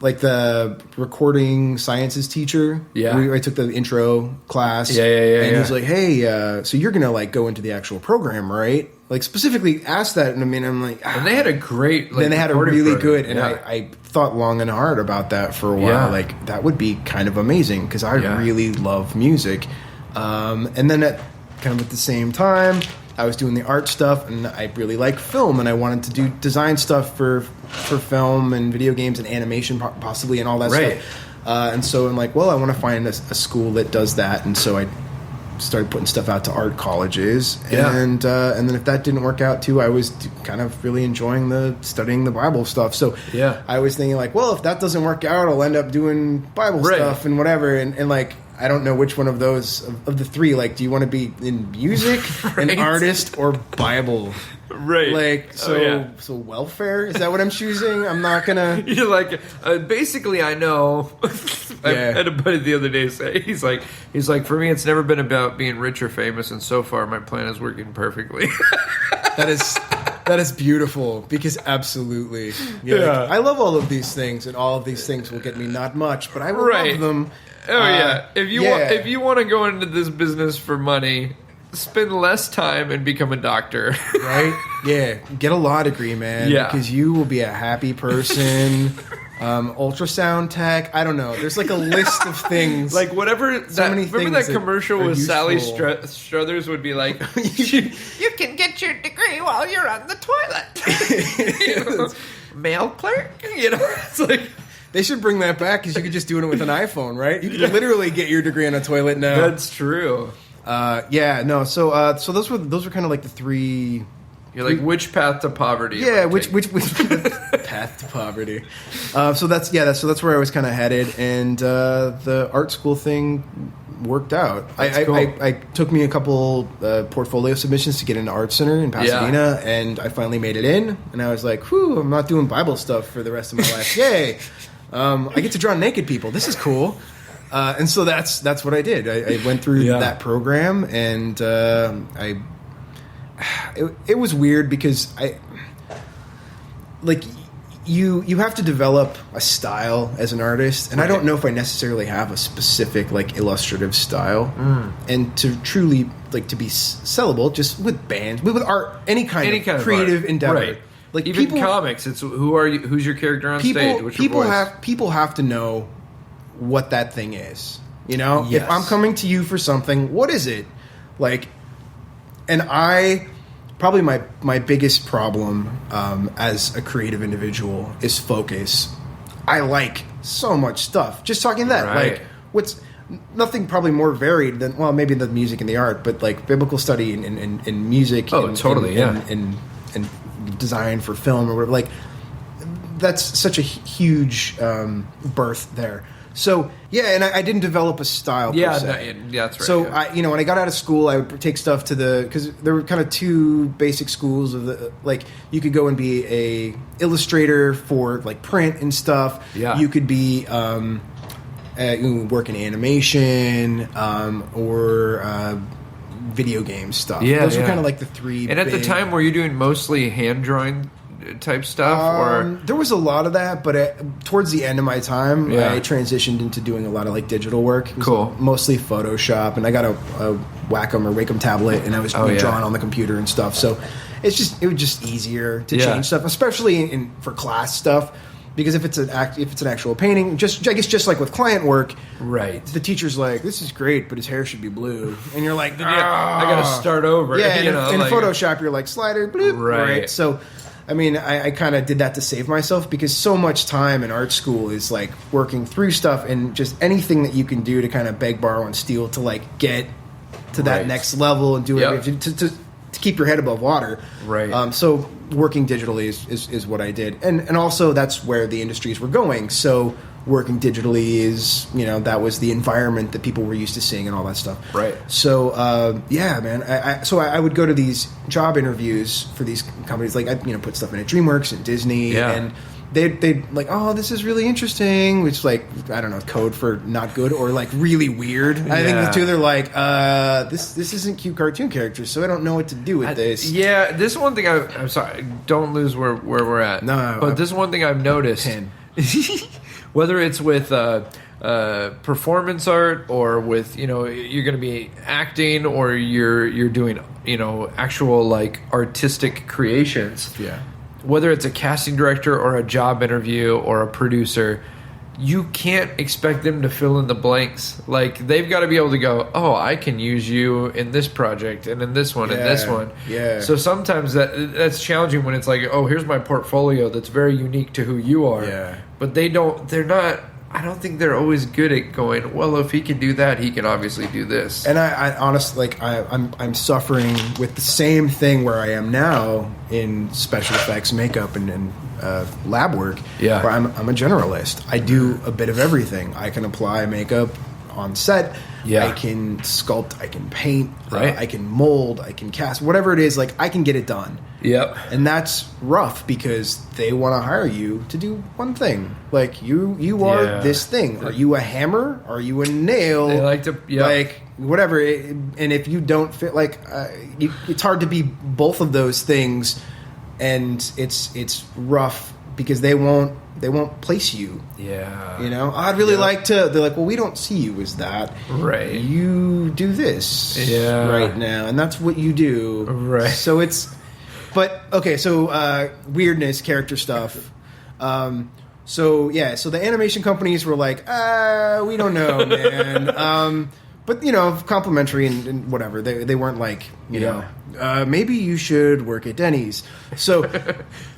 Speaker 5: like, the recording sciences teacher.
Speaker 1: Yeah.
Speaker 5: I took the intro class.
Speaker 1: Yeah.
Speaker 5: And he was like, hey, so you're going to, like, go into the actual program, right? Like, specifically asked that, and I'm like...
Speaker 1: And they had a great...
Speaker 5: Then they had a really
Speaker 1: program.
Speaker 5: good... And I thought long and hard about that for a while.
Speaker 1: Yeah.
Speaker 5: Like, that would be kind of amazing, because I really love music. And then at the same time, I was doing the art stuff, and I really like film, and I wanted to do design stuff for film and video games and animation, possibly, and all that stuff. And so I'm like, well, I want to find a school that does that, and so I started putting stuff out to art colleges, and then if that didn't work out too, I was kind of really enjoying studying the Bible stuff. So I was thinking, like, well, if that doesn't work out, I'll end up doing Bible stuff and whatever, and like, I don't know which one of those of the 3. Like, do you want to be in music, an artist, or Bible?
Speaker 1: Right.
Speaker 5: Like, so welfare? Is that what I'm choosing? I'm not gonna...
Speaker 1: You're like, basically, I know. I had a buddy the other day say, he's like, for me, it's never been about being rich or famous, and so far, my plan is working perfectly.
Speaker 5: That is beautiful, because absolutely. Like, I love all of these things, and all of these things will get me not much, but I will love them.
Speaker 1: Oh, yeah. If you want to go into this business for money... Spend less time and become a doctor.
Speaker 5: Right? Yeah. Get a law degree, man.
Speaker 1: Yeah.
Speaker 5: Because you will be a happy person. Ultrasound tech. I don't know. There's like a list of things.
Speaker 1: Like whatever. Remember that commercial with Sally Struthers would be like, you can get your degree while you're on the toilet. Mail clerk? It's like...
Speaker 5: They should bring that back, because you could just do it with an iPhone, right? You can literally get your degree on a toilet now.
Speaker 1: That's true.
Speaker 5: So those were kind of like the 3.
Speaker 1: You're like, which path to poverty?
Speaker 5: Yeah, which path to poverty. So that's where I was kind of headed, and the art school thing worked out. I took me a couple portfolio submissions to get into Art Center in Pasadena, and I finally made it in, and I was like, whew, I'm not doing Bible stuff for the rest of my life. Yay! I get to draw naked people. This is cool. And so that's what I did. I went through that program, and it was weird, because you have to develop a style as an artist, and I don't know if I necessarily have a specific, like, illustrative style, and to truly, like, to be sellable, just with bands, with art, any kind of creative endeavor.
Speaker 1: Right. Like, even comics, it's who's your character on stage? What's your voice?
Speaker 5: People have to know what that thing is.
Speaker 1: Yes.
Speaker 5: If I'm coming to you for something, what is it? Like, and probably my biggest problem as a creative individual is focus. I like so much stuff. Just talking that, like, what's nothing probably more varied than, well, maybe the music and the art, but like biblical study and music.
Speaker 1: Oh, totally,
Speaker 5: and design for film or whatever. Like, that's such a huge birth there. So, yeah, and I didn't develop a style per se.
Speaker 1: That's right.
Speaker 5: So, when I got out of school, I would take stuff to because there were kind of 2 basic schools of like, you could go and be a illustrator for, like, print and stuff.
Speaker 1: Yeah.
Speaker 5: You could be, work in animation, or video game stuff.
Speaker 1: Yeah,
Speaker 5: Those were kind of like the three.
Speaker 1: And at the time, were you doing mostly hand drawing type stuff, or
Speaker 5: there was a lot of that, but towards the end of my time, I transitioned into doing a lot of like digital work. It was mostly Photoshop, and I got a Wacom or Wacom tablet, and I was drawing on the computer and stuff. So it was just easier to change stuff, especially for class stuff. Because if it's an actual painting, I guess just like with client work,
Speaker 1: right?
Speaker 5: The teacher's like, "This is great, but his hair should be blue," and you're like,
Speaker 1: I got to start over."
Speaker 5: Yeah, in Photoshop, you're like slider, bloop, right? So, I mean, I kind of did that to save myself because so much time in art school is like working through stuff and just anything that you can do to kind of beg, borrow, and steal to like get to that next level and do it to keep your head above water.
Speaker 1: Right.
Speaker 5: So working digitally is what I did. And also that's where the industries were going. So working digitally is, that was the environment that people were used to seeing and all that stuff.
Speaker 1: Right.
Speaker 5: So, man. I would go to these job interviews for these companies. Like, I put stuff in at DreamWorks and Disney. Yeah. And they'd like, oh, this is really interesting, which like, I don't know, code for not good or like really weird. I think the two, they're like, this isn't cute cartoon characters, so I don't know what to do with this.
Speaker 1: Yeah, this is one thing I'm sorry, don't lose where we're at.
Speaker 5: No,
Speaker 1: but this is one thing I've noticed. Whether it's with performance art or with, you're going to be acting or you're doing, actual like artistic creations.
Speaker 5: Yeah.
Speaker 1: Whether it's a casting director or a job interview or a producer, you can't expect them to fill in the blanks. Like, they've got to be able to go, oh, I can use you in this project and in this one and this one.
Speaker 5: Yeah.
Speaker 1: So sometimes that's challenging when it's like, oh, here's my portfolio that's very unique to who you are.
Speaker 5: Yeah.
Speaker 1: But I don't think they're always good at going, well, if he can do that, he can obviously do this.
Speaker 5: And I honestly, like, I'm suffering with the same thing where I am now in special effects, makeup, and lab work.
Speaker 1: Yeah.
Speaker 5: Where I'm a generalist. I do a bit of everything. I can apply makeup on set.
Speaker 1: Yeah.
Speaker 5: I can sculpt. I can paint.
Speaker 1: Right.
Speaker 5: I can mold. I can cast. Whatever it is, like, I can get it done.
Speaker 1: Yep.
Speaker 5: And that's rough because they want to hire you to do one thing. Like, you are this thing. Are you a hammer? Are you a nail?
Speaker 1: They like to,
Speaker 5: like, whatever. And if you don't fit, like, it's hard to be both of those things, and it's rough because they won't place you.
Speaker 1: Yeah.
Speaker 5: I'd really like to. They're like, well, we don't see you as that.
Speaker 1: Right.
Speaker 5: You do this right now, and that's what you do.
Speaker 1: Right.
Speaker 5: So it's. But, okay, so weirdness, character stuff. So the animation companies were like, we don't know, man. But, complimentary and whatever. They weren't like, maybe you should work at Denny's. So,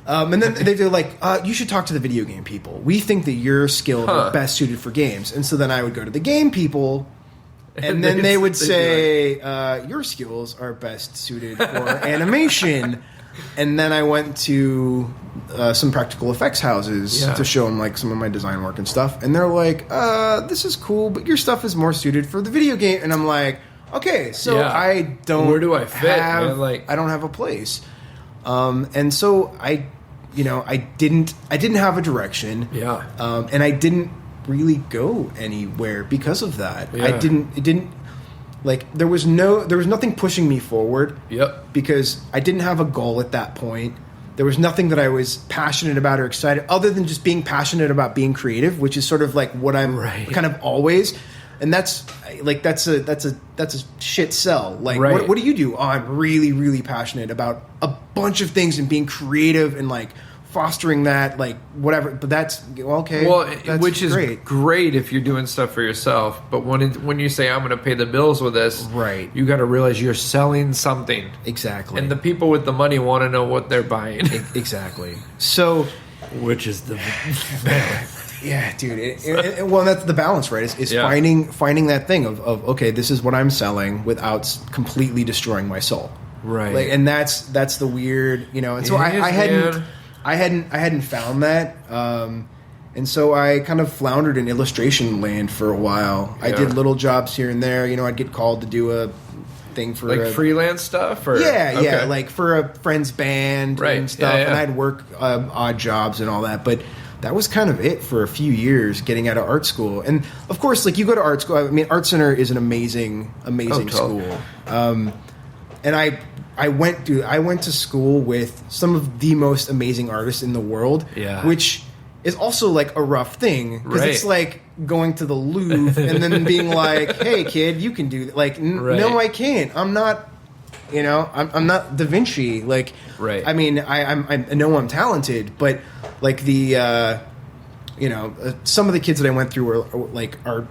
Speaker 5: and then they're like, you should talk to the video game people. We think that your skills are best suited for games. And so then I would go to the game people. And then they would say, your skills are best suited for animation. And then I went to some practical effects houses to show them like some of my design work and stuff. And they're like, this is cool, but your stuff is more suited for the video game. And I'm like, okay, so I don't.
Speaker 1: Where do I fit?
Speaker 5: I don't have a place. And so I didn't have a direction.
Speaker 1: Yeah.
Speaker 5: And I didn't really go anywhere because of that.
Speaker 1: Yeah.
Speaker 5: It didn't. Like, there was nothing pushing me forward.
Speaker 1: Yep.
Speaker 5: Because I didn't have a goal at that point. There was nothing that I was passionate about or excited, other than just being passionate about being creative, which is sort of like what I'm kind of always. And that's a shit sell. Like, what do you do? Oh, I'm really, really passionate about a bunch of things and being creative and like fostering that, like, whatever. But that's okay.
Speaker 1: Well,
Speaker 5: that's
Speaker 1: which is great if you're doing stuff for yourself. But when you say I'm going to pay the bills with this,
Speaker 5: right,
Speaker 1: you got to realize you're selling something.
Speaker 5: Exactly.
Speaker 1: And the people with the money want to know what they're buying.
Speaker 5: Exactly. So,
Speaker 1: which is the
Speaker 5: yeah, dude. Well, that's the balance, right? Is finding that thing of okay, this is what I'm selling without completely destroying my soul.
Speaker 1: Right.
Speaker 5: Like, and that's the weird, And so I hadn't found that, and so I kind of floundered in illustration land for a while. Yeah. I did little jobs here and there. I'd get called to do a thing for
Speaker 1: like freelance stuff, or
Speaker 5: like for a friend's band and stuff. And I'd work odd jobs and all that. But that was kind of it for a few years getting out of art school. And of course, like, you go to art school. I mean, Art Center is an amazing school. And I went to school with some of the most amazing artists in the world, which is also like a rough thing, because it's like going to the Louvre and then being like, hey kid, you can do that. Like, no, I can't. I'm not, I'm not Da Vinci. Like, I mean, I know I'm talented, but like some of the kids that I went through are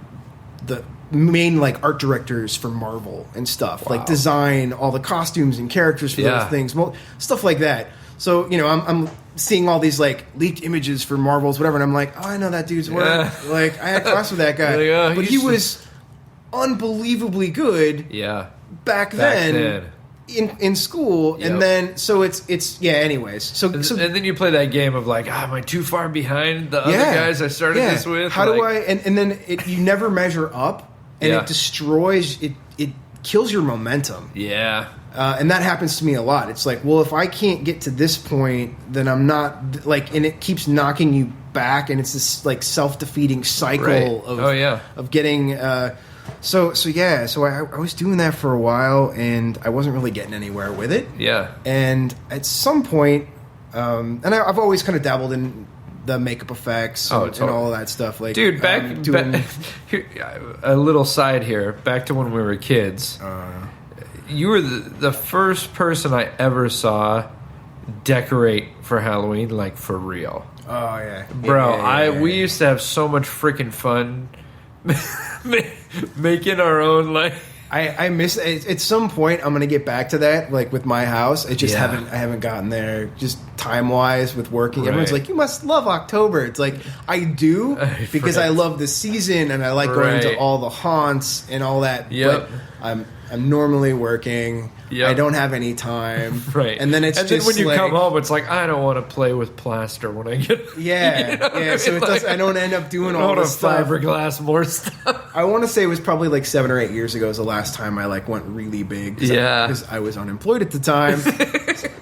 Speaker 5: the main like art directors for Marvel and stuff, like design all the costumes and characters for those things, stuff like that. So, I'm seeing all these like leaked images for Marvels, whatever, and I'm like, oh, I know that dude's work. Like, I had class with that guy, but he was unbelievably good. Back then. In school, and then anyways. So and
Speaker 1: then you play that game of like, am I too far behind the other guys I started this with?
Speaker 5: How do I? And then you never measure up, and it destroys it. It kills your momentum. And that happens to me a lot. It's like, well, if I can't get to this point, then I'm not like, and it keeps knocking you back, and it's this like self-defeating cycle of getting. So I was doing that for a while, and I wasn't really getting anywhere with it. And at some point, and I've always kind of dabbled in the makeup effects and all of that stuff. Like,
Speaker 1: dude, a little side here. Back to when we were kids. You were the first person I ever saw decorate for Halloween, like, for real.
Speaker 5: Oh yeah,
Speaker 1: bro. We used to have so much freaking fun. Making our own, like,
Speaker 5: I miss at some point. I'm gonna get back to that, like with my house. I just haven't gotten there, just time wise with working. Everyone's like, you must love October. It's like, I do, because I love the season and I like going to all the haunts and all that. But I'm normally working. I don't have any time.
Speaker 1: And then then when you come home, it's like, I don't want to play with plaster when I get.
Speaker 5: So it does. I don't end up doing all this stuff.
Speaker 1: Fiberglass more stuff.
Speaker 5: I want to say it was probably like 7 or 8 years ago was the last time I like went really big. Because I was unemployed at the time.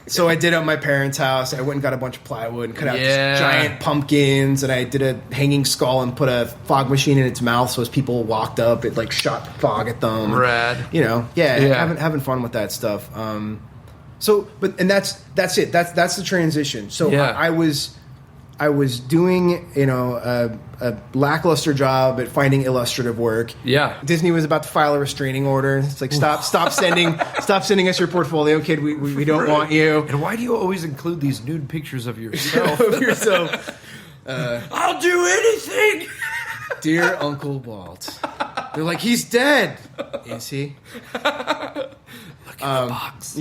Speaker 5: So I did it at my parents' house. I went and got a bunch of plywood and cut out these giant pumpkins, and I did a hanging skull and put a fog machine in its mouth, so as people walked up, it like shot fog at them.
Speaker 1: Rad.
Speaker 5: Having fun with that stuff. But that's it. That's the transition. So I was doing a lackluster job at finding illustrative work. Disney was about to file a restraining order. It's like, stop sending us your portfolio, kid. We don't want you.
Speaker 1: And why do you always include these nude pictures of yourself?
Speaker 5: I'll do anything. Dear Uncle Walt. They're like, he's dead. Is he?
Speaker 1: Look in the box.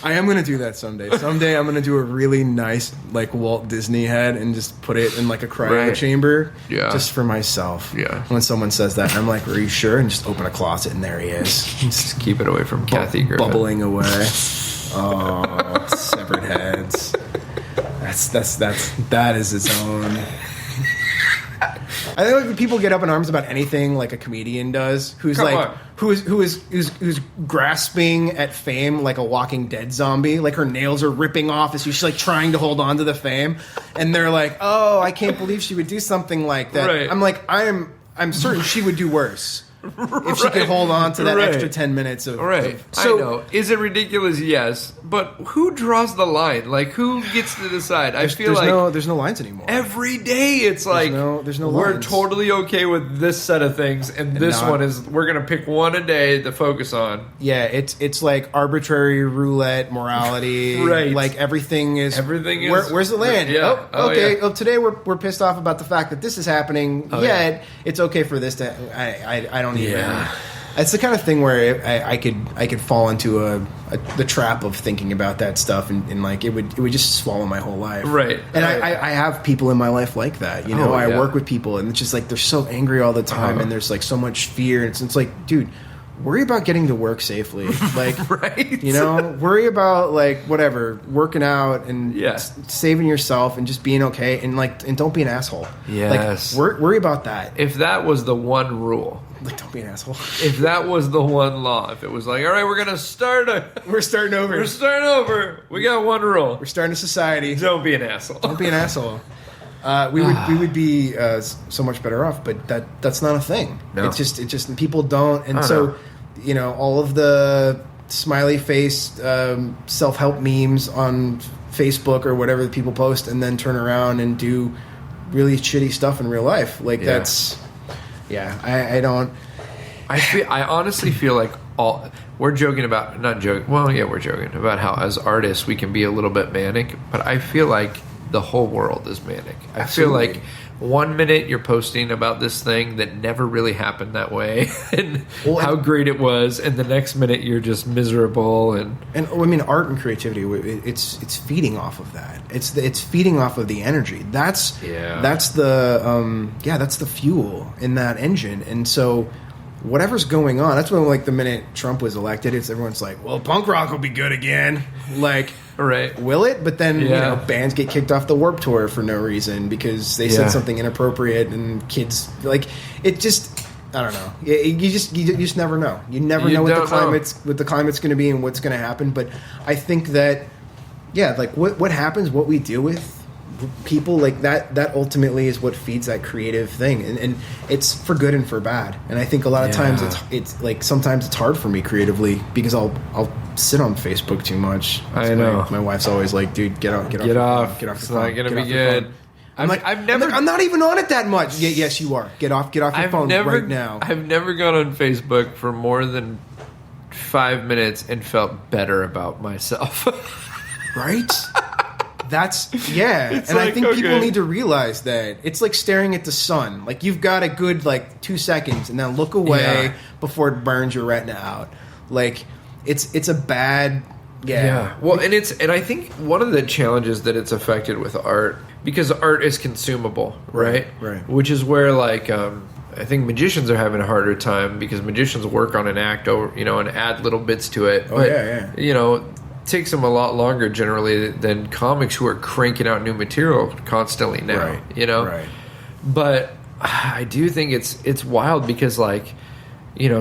Speaker 5: I am going to do that someday. Someday I'm going to do a really nice like Walt Disney head and just put it in like a cryo chamber just for myself. When someone says that, I'm like, are you sure? And just open a closet and there he is.
Speaker 1: Just keep it away from Kathy Griffin.
Speaker 5: Bubbling away. Oh, severed heads. That is its own. I think like people get up in arms about anything like a comedian does, who's grasping at fame like a Walking Dead zombie, like her nails are ripping off as she's like trying to hold on to the fame, and they're like, "Oh, I can't believe she would do something like that." I'm like, I'm certain she would do worse. If she could hold on to that extra 10 minutes of...
Speaker 1: So, I know. Is it ridiculous? Yes. But who draws the line? Like, who gets to decide? I feel like...
Speaker 5: There's no lines anymore.
Speaker 1: Every day it's like...
Speaker 5: There's no
Speaker 1: we're
Speaker 5: lines.
Speaker 1: Totally okay with this set of things, and this one is... We're going to pick one a day to focus on.
Speaker 5: Yeah, it's like arbitrary roulette morality. Like, everything is... Where's the land? Okay. Oh, today we're pissed off about the fact that this is happening, it's okay for this to... I don't even. It's the kind of thing where I could fall into the trap of thinking about that stuff, and like it would just swallow my whole life. And I have people in my life like that. I work with people, and it's just like they're so angry all the time, and there's like so much fear. It's like, dude, worry about getting to work safely. Like, worry about like whatever, working out and saving yourself and just being okay, and don't be an asshole. Like, worry about that.
Speaker 1: If that was the one rule,
Speaker 5: Like, don't be an asshole.
Speaker 1: If that was the one law, if it was like, all right, we're going to start
Speaker 5: We're starting over.
Speaker 1: We're starting over. We got one rule.
Speaker 5: We're starting a society.
Speaker 1: Don't be an asshole.
Speaker 5: Don't be an asshole. We would be so much better off, but that's not a thing.
Speaker 1: No.
Speaker 5: It just people don't, and
Speaker 1: know.
Speaker 5: You know, all of the smiley face self-help memes on Facebook or whatever that people post, and then turn around and do really shitty stuff in real life. Like that's, I don't.
Speaker 1: I honestly feel like we're joking about, not joking. Well, yeah, we're joking about how as artists we can be a little bit manic, but I feel like the whole world is manic. I feel like 1 minute you're posting about this thing that never really happened that way and how great it was, and the next minute you're just miserable and
Speaker 5: I mean, art and creativity, it's feeding off of that. It's feeding off of the energy. That's the fuel in that engine. And so whatever's going on, that's when, like, the minute Trump was elected, everyone's like, well, punk rock will be good again. Like,
Speaker 1: right.
Speaker 5: Will it? But then, bands get kicked off the Warped Tour for no reason because they said something inappropriate, and kids, like, it just, I don't know. You just never know. You never know what the climate's going to be and what's going to happen. But I think that, like, what happens, what we deal with people, like, that ultimately is what feeds that creative thing, and it's for good and for bad. And I think a lot of times it's like, sometimes it's hard for me creatively because I'll sit on Facebook too much.
Speaker 1: I know.
Speaker 5: My wife's always like, dude, get off.
Speaker 1: It's not gonna be good.
Speaker 5: I'm like, I'm not even on it that much. Yes, you are. Get off your phone right now.
Speaker 1: I've never gone on Facebook for more than 5 minutes and felt better about myself.
Speaker 5: Right? That's, and like, I think people need to realize that it's like staring at the sun. Like, you've got a good, like, 2 seconds, and then look away before it burns your retina out. Like, it's a bad,
Speaker 1: Well, and I think one of the challenges that it's affected with art, because art is consumable, right?
Speaker 5: Right.
Speaker 1: Which is where, like, I think magicians are having a harder time because magicians work on an act over, and add little bits to it. Takes them a lot longer generally than comics who are cranking out new material constantly now,
Speaker 5: Right.
Speaker 1: But I do think it's wild because, like,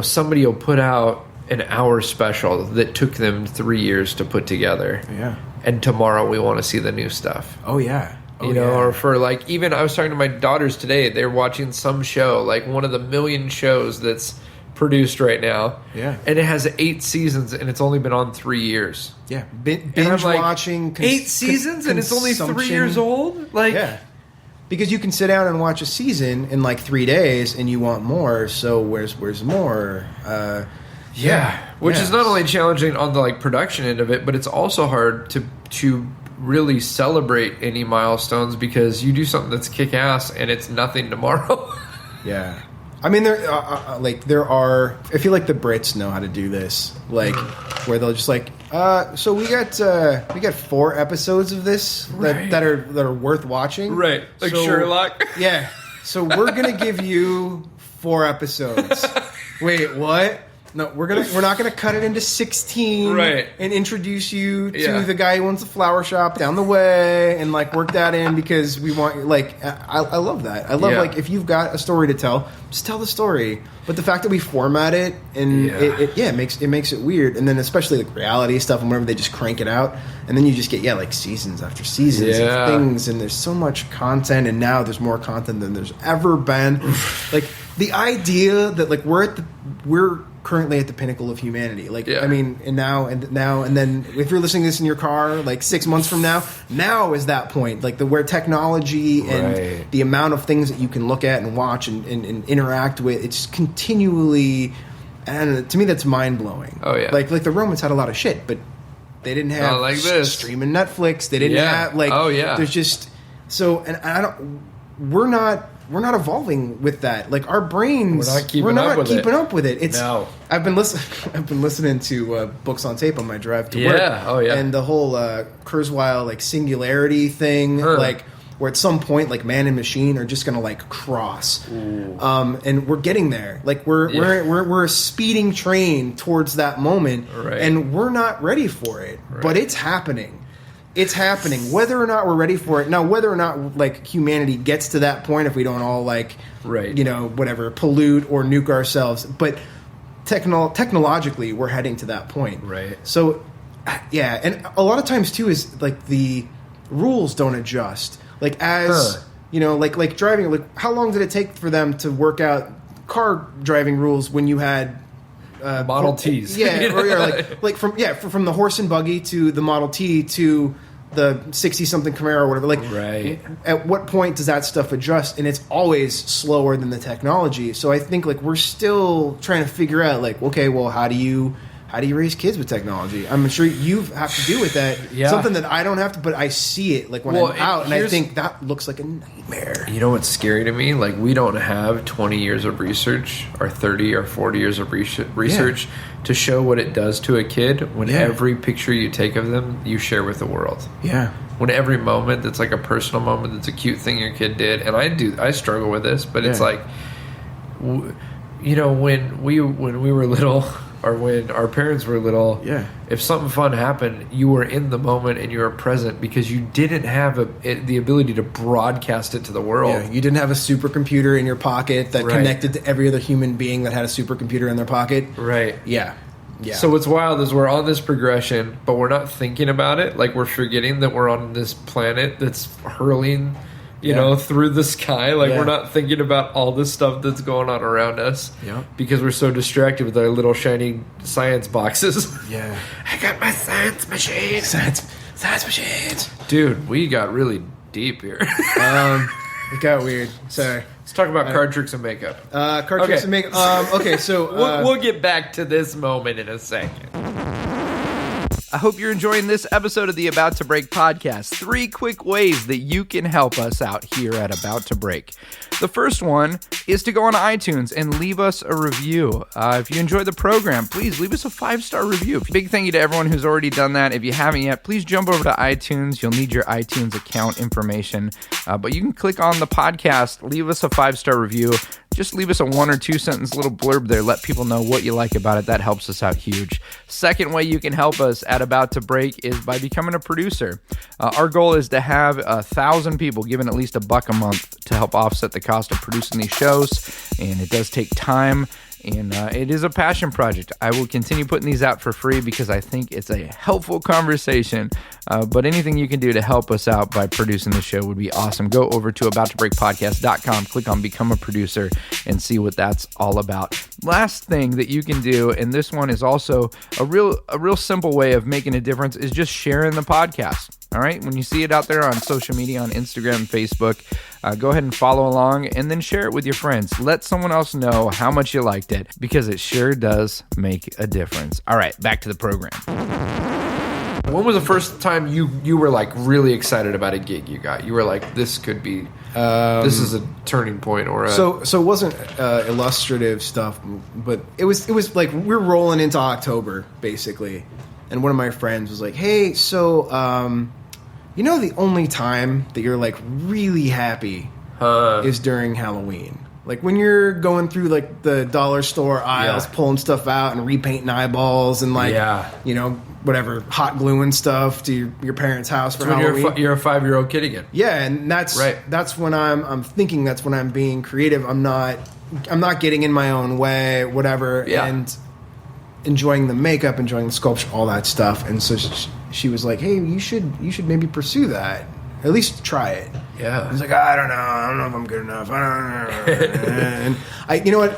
Speaker 1: somebody will put out an hour special that took them 3 years to put together.
Speaker 5: Yeah.
Speaker 1: And tomorrow we want to see the new stuff.
Speaker 5: Oh, yeah.
Speaker 1: Or for, like, even I was talking to my daughters today, they're watching some show, like one of the million shows that's produced right now.
Speaker 5: Yeah.
Speaker 1: And it has 8 seasons and it's only been on 3 years.
Speaker 5: Yeah. Binge watching.
Speaker 1: 8 seasons and it's only 3 years old? Like,
Speaker 5: because you can sit down and watch a season in like 3 days and you want more, so where's more?
Speaker 1: Which is not only challenging on the, like, production end of it, but it's also hard to really celebrate any milestones because you do something that's kick-ass and it's nothing tomorrow.
Speaker 5: Yeah. I mean, there are. I feel like the Brits know how to do this, like, where they'll just like, so we got 4 episodes of this that are worth watching,
Speaker 1: right? Like, so, Sherlock.
Speaker 5: Yeah. So we're gonna give you 4 episodes. Wait, what? No, we're not gonna cut it into 16,
Speaker 1: right?
Speaker 5: And introduce you to the guy who owns the flower shop down the way, and, like, work that in because we want, like, I love that. I love like, if you've got a story to tell, just tell the story. But the fact that we format it and it makes it weird, and then especially like reality stuff and whenever they just crank it out, and then you just get like seasons after seasons of things, and there's so much content, and now there's more content than there's ever been. Like, the idea that, like, we're currently at the pinnacle of humanity. Like, I mean, and then if you're listening to this in your car, like 6 months from now is that point. Like, where technology and the amount of things that you can look at and watch and interact with, it's continually, and to me that's mind blowing. Oh yeah. Like the Romans had a lot of shit, but they didn't have
Speaker 1: like this
Speaker 5: streaming Netflix. They didn't have, like, there's just so, and we're not evolving with that. Like, our brains, we're not keeping up with it. I've been listening to Books on Tape on my drive to work. And the whol Kurzweil, like, singularity thing, like, where at some point, like, man and machine are just gonna, like, cross. And we're getting there. Like, we're a speeding train towards that moment, and we're not ready for it. But it's happening. It's happening, whether or not we're ready for it. Now, whether or not like humanity gets to that point, if we don't all like, whatever, pollute or nuke ourselves, but technologically, we're heading to that point.
Speaker 1: Right.
Speaker 5: So, yeah, and a lot of times too is like the rules don't adjust. Like like driving. Like, how long did it take for them to work out car driving rules when you had
Speaker 1: Model Ts?
Speaker 5: Yeah, or from the horse and buggy to the Model T to the 60-something Camaro or whatever. Like, at what point does that stuff adjust? And it's always slower than the technology. So I think like we're still trying to figure out like, okay, well, how do you raise kids with technology? I'm sure you have to do with that.
Speaker 1: Yeah.
Speaker 5: Something that I don't have to, but I see it like when I'm out, and I think that looks like a nightmare.
Speaker 1: You know what's scary to me? Like, we don't have 20 years of research or 30 or 40 years of research to show what it does to a kid when every picture you take of them, you share with the world.
Speaker 5: Yeah.
Speaker 1: When every moment that's like a personal moment, that's a cute thing your kid did. And I struggle with this, but it's like, when we were little, or when our parents were little, if something fun happened, you were in the moment and you were present because you didn't have the ability to broadcast it to the world.
Speaker 5: Yeah, you didn't have a supercomputer in your pocket that connected to every other human being that had a supercomputer in their pocket.
Speaker 1: Right.
Speaker 5: Yeah. Yeah.
Speaker 1: So what's wild is we're on this progression, but we're not thinking about it. Like, we're forgetting that we're on this planet that's hurling through the sky. Like, we're not thinking about all this stuff that's going on around us because we're so distracted with our little shiny science boxes.
Speaker 5: Yeah.
Speaker 1: I got my science machine.
Speaker 5: Science machines.
Speaker 1: Dude, we got really deep here.
Speaker 5: It got weird. Sorry.
Speaker 1: Let's talk about card tricks and makeup.
Speaker 5: Tricks and makeup. Okay, so...
Speaker 1: we'll get back to this moment in a second. I hope you're enjoying this episode of the About to Break podcast. 3 quick ways that you can help us out here at About to Break. The first one is to go on iTunes and leave us a review. If you enjoy the program, please leave us a 5-star review. Big thank you to everyone who's already done that. If you haven't yet, please jump over to iTunes. You'll need your iTunes account information. But you can click on the podcast, leave us a 5-star review. Just leave us a 1 or 2 sentence little blurb there. Let people know what you like about it. That helps us out huge. Second way you can help us at About to Break is by becoming a producer. Our goal is to have 1,000 people giving at least $1 a month to help offset the cost of producing these shows. And it does take time. And it is a passion project. I will continue putting these out for free because I think it's a helpful conversation. But anything you can do to help us out by producing the show would be awesome. Go over to abouttobreakpodcast.com, click on Become a Producer, and see what that's all about. Last thing that you can do, and this one is also a real simple way of making a difference, is just sharing the podcast. All right, when you see it out there on social media, on Instagram and Facebook, go ahead and follow along and then share it with your friends. Let someone else know how much you liked it because it sure does make a difference. All right, back to the program. When was the first time you were like really excited about a gig you got? You were like, this could be, this is a turning point, or a...
Speaker 5: So it wasn't illustrative stuff, but it was like we're rolling into October basically, and one of my friends was like, "Hey, so the only time that you're like really happy is during Halloween." Like when you're going through like the dollar store aisles, pulling stuff out and repainting eyeballs and like, whatever, hot gluing stuff to your parents' house for Halloween.
Speaker 1: You're a 5-year-old kid again.
Speaker 5: Yeah, and that's when I'm thinking, that's when I'm being creative. I'm not getting in my own way, whatever, and enjoying the makeup, enjoying the sculpture, all that stuff. And so she was like, "Hey, you should maybe pursue that. At least try it."
Speaker 1: Yeah.
Speaker 5: I was like, I don't know if I'm good enough. And you know what?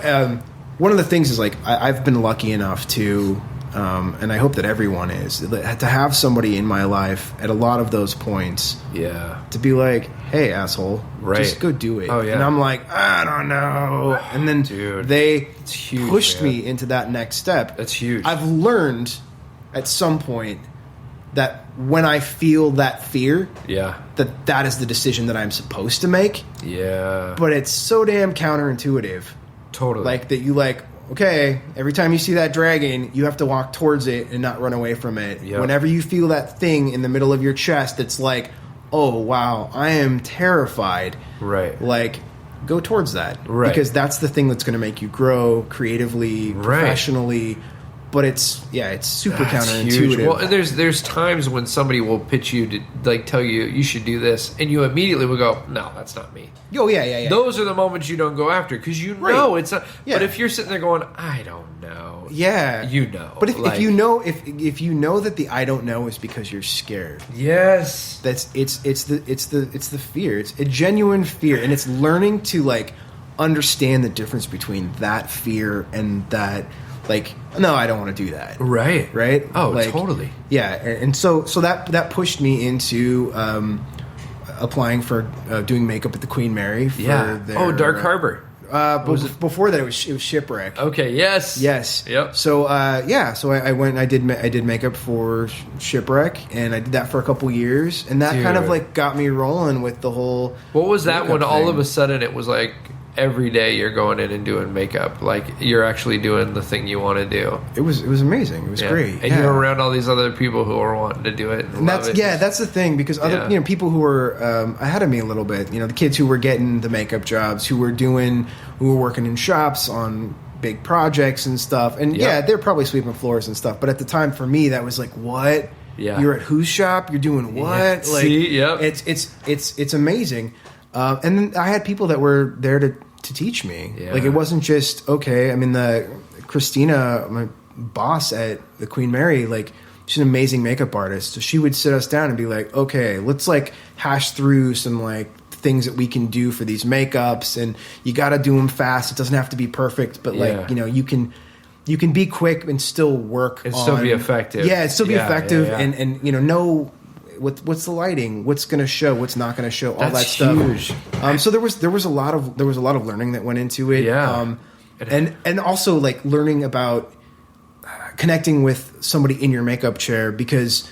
Speaker 5: One of the things is like I've been lucky enough to, and I hope that everyone is, to have somebody in my life at a lot of those points.
Speaker 1: Yeah.
Speaker 5: To be like, "Hey, asshole, just go do it."
Speaker 1: Oh yeah.
Speaker 5: And I'm like, I don't know. And then they pushed me into that next step.
Speaker 1: That's huge.
Speaker 5: I've learned at some point that when I feel that fear, that is the decision that I'm supposed to make.
Speaker 1: Yeah.
Speaker 5: But it's so damn counterintuitive.
Speaker 1: Totally.
Speaker 5: Like that you like, okay, every time you see that dragon, you have to walk towards it and not run away from it. Yep. Whenever you feel that thing in the middle of your chest, it's like, oh, wow, I am terrified.
Speaker 1: Right.
Speaker 5: Like, go towards that.
Speaker 1: Right.
Speaker 5: Because that's the thing that's going to make you grow creatively, professionally, but it's super
Speaker 1: That's
Speaker 5: counterintuitive.
Speaker 1: huge. Well, and there's times when somebody will pitch you to like tell you should do this, and you immediately will go, no, that's not me.
Speaker 5: Oh yeah.
Speaker 1: Those are the moments you don't go after because you know it's not.
Speaker 5: Yeah.
Speaker 1: But if you're sitting there going, I don't know,
Speaker 5: you
Speaker 1: know.
Speaker 5: But if you know if you know that the I don't know is because you're scared,
Speaker 1: yes,
Speaker 5: it's the fear. It's a genuine fear, and it's learning to like understand the difference between that fear and that. Like, no, I don't want to do that.
Speaker 1: Right. Oh,
Speaker 5: like,
Speaker 1: totally.
Speaker 5: Yeah, and so that pushed me into applying for doing makeup at the Queen Mary. For their,
Speaker 1: Dark Harbor.
Speaker 5: Before that, it was Shipwreck.
Speaker 1: Okay. Yes.
Speaker 5: Yep. So I went. I did makeup for Shipwreck, and I did that for a couple years, and that kind of like got me rolling with the whole.
Speaker 1: What was that when
Speaker 5: thing.
Speaker 1: all of a sudden it was like? Every day you're going in and doing makeup, like you're actually doing the thing you want to do.
Speaker 5: It was amazing. It was great,
Speaker 1: and you're around all these other people who are wanting to do it. And
Speaker 5: that's that's the thing because other people who were ahead of me a little bit, the kids who were getting the makeup jobs, who were working in shops on big projects and stuff, and they're probably sweeping floors and stuff. But at the time, for me, that was like, what?
Speaker 1: Yeah,
Speaker 5: you're at whose shop? You're doing what?
Speaker 1: Yeah.
Speaker 5: Like,
Speaker 1: see, yep.
Speaker 5: It's amazing. And then I had people that were there to teach me.
Speaker 1: Yeah.
Speaker 5: Like, it wasn't just, okay, I mean, Christina, my boss at the Queen Mary, like, she's an amazing makeup artist. So she would sit us down and be like, okay, let's, like, hash through some, like, things that we can do for these makeups. And you got to do them fast. It doesn't have to be perfect. But, like, you can be quick and still work
Speaker 1: and still be effective.
Speaker 5: Yeah, and still be effective.
Speaker 1: Yeah.
Speaker 5: And know what's the lighting, what's going to show, what's not going to show, all that stuff.
Speaker 1: Huge.
Speaker 5: So there was a lot of learning that went into it.
Speaker 1: Yeah.
Speaker 5: And also like learning about connecting with somebody in your makeup chair because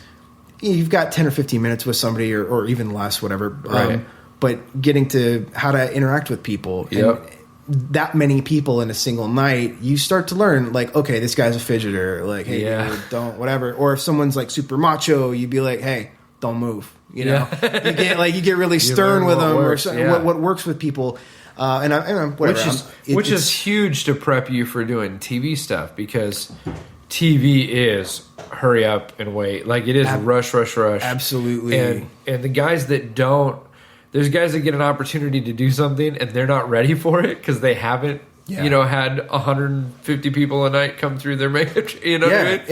Speaker 5: you've got 10 or 15 minutes with somebody or even less, whatever.
Speaker 1: Right.
Speaker 5: But getting to how to interact with people.
Speaker 1: Yep.
Speaker 5: And that many people in a single night, you start to learn like, okay, this guy's a fidgeter. Like, hey, dude, don't, whatever. Or if someone's like super macho, you'd be like, hey, don't move. You get really stern with them or what works with people. And whatever.
Speaker 1: Which is huge to prep you for doing TV stuff because TV is hurry up and wait. Like it is rush.
Speaker 5: Absolutely.
Speaker 1: And the guys that don't, there's guys that get an opportunity to do something and they're not ready for it because they haven't. Yeah. Had 150 people a night come through their makeup. What I mean?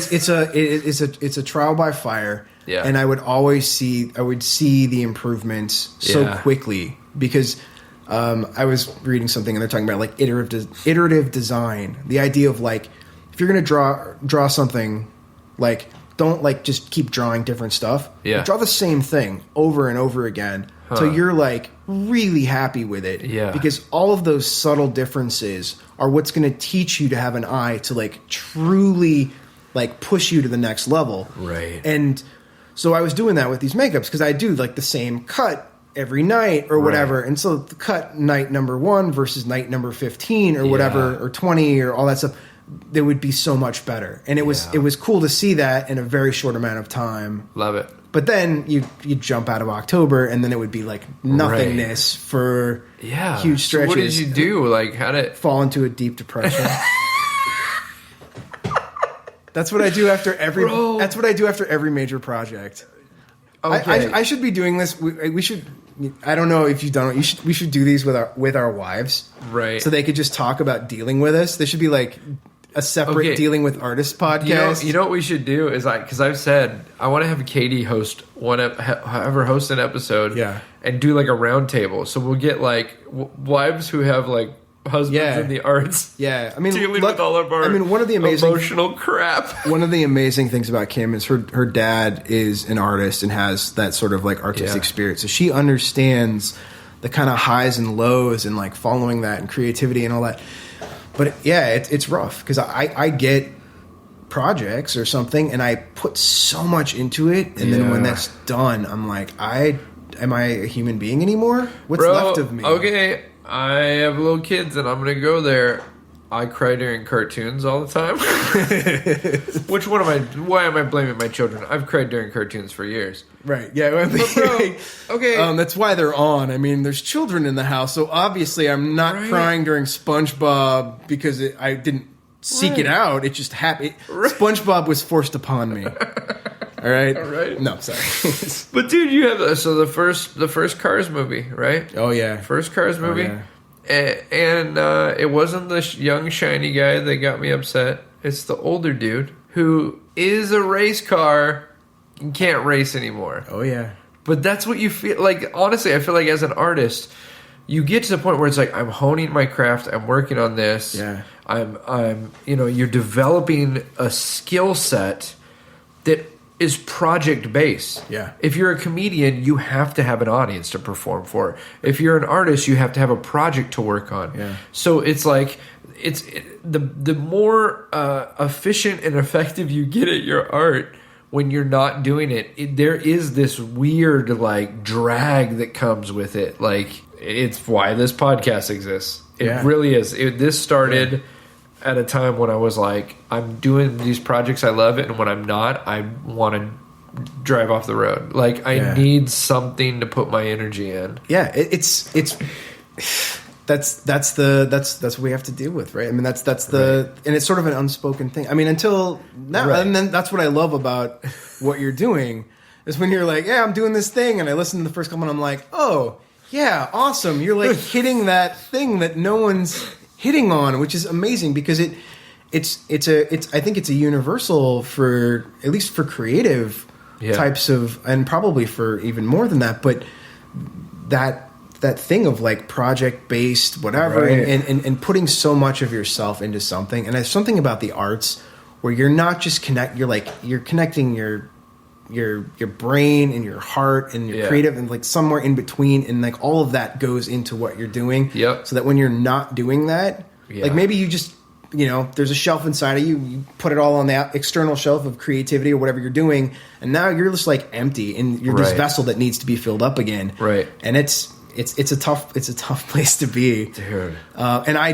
Speaker 1: It's
Speaker 5: a trial by fire.
Speaker 1: Yeah.
Speaker 5: And I would see the improvements so quickly because I was reading something and they're talking about like iterative design. The idea of like if you're going to draw something, like don't like just keep drawing different stuff.
Speaker 1: Yeah.
Speaker 5: Draw the same thing over and over again. So you're like really happy with it.
Speaker 1: Yeah.
Speaker 5: Because all of those subtle differences are what's going to teach you to have an eye to like truly like push you to the next level.
Speaker 1: Right.
Speaker 5: And so I was doing that with these makeups because I do like the same cut every night or whatever. Right. And so the cut night number 1 versus night number 15 or whatever, or 20 or all that stuff, they would be so much better. And it was cool to see that in a very short amount of time.
Speaker 1: Love it.
Speaker 5: But then you jump out of October, and then it would be like nothingness for huge stretches.
Speaker 1: So what did you do? Like, how did
Speaker 5: fall into a deep depression? That's what I do after every. Bro. That's what I do after every major project. Okay. I should be doing this. We should. I don't know if you've done it. We should do these with our wives,
Speaker 1: right?
Speaker 5: So they could just talk about dealing with us. There should be like a separate dealing with artists podcast.
Speaker 1: You know what we should do is because I've said I want to have Katie host have her host an episode, and do like a round table. So we'll get like wives who have like husbands in the arts,
Speaker 5: I mean,
Speaker 1: dealing with all of our
Speaker 5: one of the amazing
Speaker 1: emotional crap.
Speaker 5: One of the amazing things about Kim is her dad is an artist and has that sort of like artistic spirit, so she understands the kind of highs and lows and like following that and creativity and all that. But it's rough because I get projects or something and I put so much into it, and then when that's done, I'm like, am I a human being anymore? What's left of me?
Speaker 1: Okay, I have little kids and I'm gonna go there. I cry during cartoons all the time. Why am I blaming my children? I've cried during cartoons for years.
Speaker 5: Right, yeah.
Speaker 1: But bro, okay.
Speaker 5: That's why they're on. I mean, there's children in the house, so obviously I'm not crying during SpongeBob because I didn't seek it out. It just happened. SpongeBob was forced upon me. All right.
Speaker 1: All right.
Speaker 5: No, sorry.
Speaker 1: But dude, you have the first Cars movie, right?
Speaker 5: Oh yeah.
Speaker 1: First Cars movie.
Speaker 5: Yeah.
Speaker 1: And it wasn't the young shiny guy that got me upset. It's the older dude who is a race car and can't race anymore.
Speaker 5: Oh yeah.
Speaker 1: But that's what you feel like. Honestly, I feel like as an artist, you get to the point where it's like, I'm honing my craft. I'm working on this.
Speaker 5: Yeah.
Speaker 1: I'm you're developing a skill set that is project based.
Speaker 5: Yeah.
Speaker 1: If you're a comedian, you have to have an audience to perform for. If you're an artist, you have to have a project to work on.
Speaker 5: Yeah.
Speaker 1: So it's like the more efficient and effective you get at your art when you're not doing it, there is this weird like drag that comes with it. Like, it's why this podcast exists. It really is. This started at a time when I was like, I'm doing these projects, I love it, and when I'm not, I want to drive off the road. Like, I need something to put my energy in.
Speaker 5: Yeah, it's that's what we have to deal with, right? I mean, that's the and it's sort of an unspoken thing. I mean, until now, and then that's what I love about what you're doing is when you're like, yeah, I'm doing this thing, and I listen to the first couple, and I'm like, oh yeah, awesome. You're like hitting that thing that no one's hitting on, which is amazing because it's I think it's a universal for at least for creative types of, and probably for even more than that, but that thing of like project based whatever and putting so much of yourself into something. And there's something about the arts where you're not just you're connecting your brain and your heart and your creative and like somewhere in between, and like all of that goes into what you're doing.
Speaker 1: Yep.
Speaker 5: So that when you're not doing that, like maybe you just, there's a shelf inside of you put it all on the external shelf of creativity or whatever you're doing, and now you're just like empty and you're this vessel that needs to be filled up again.
Speaker 1: Right.
Speaker 5: And it's a tough place to be.
Speaker 1: Dude.
Speaker 5: And I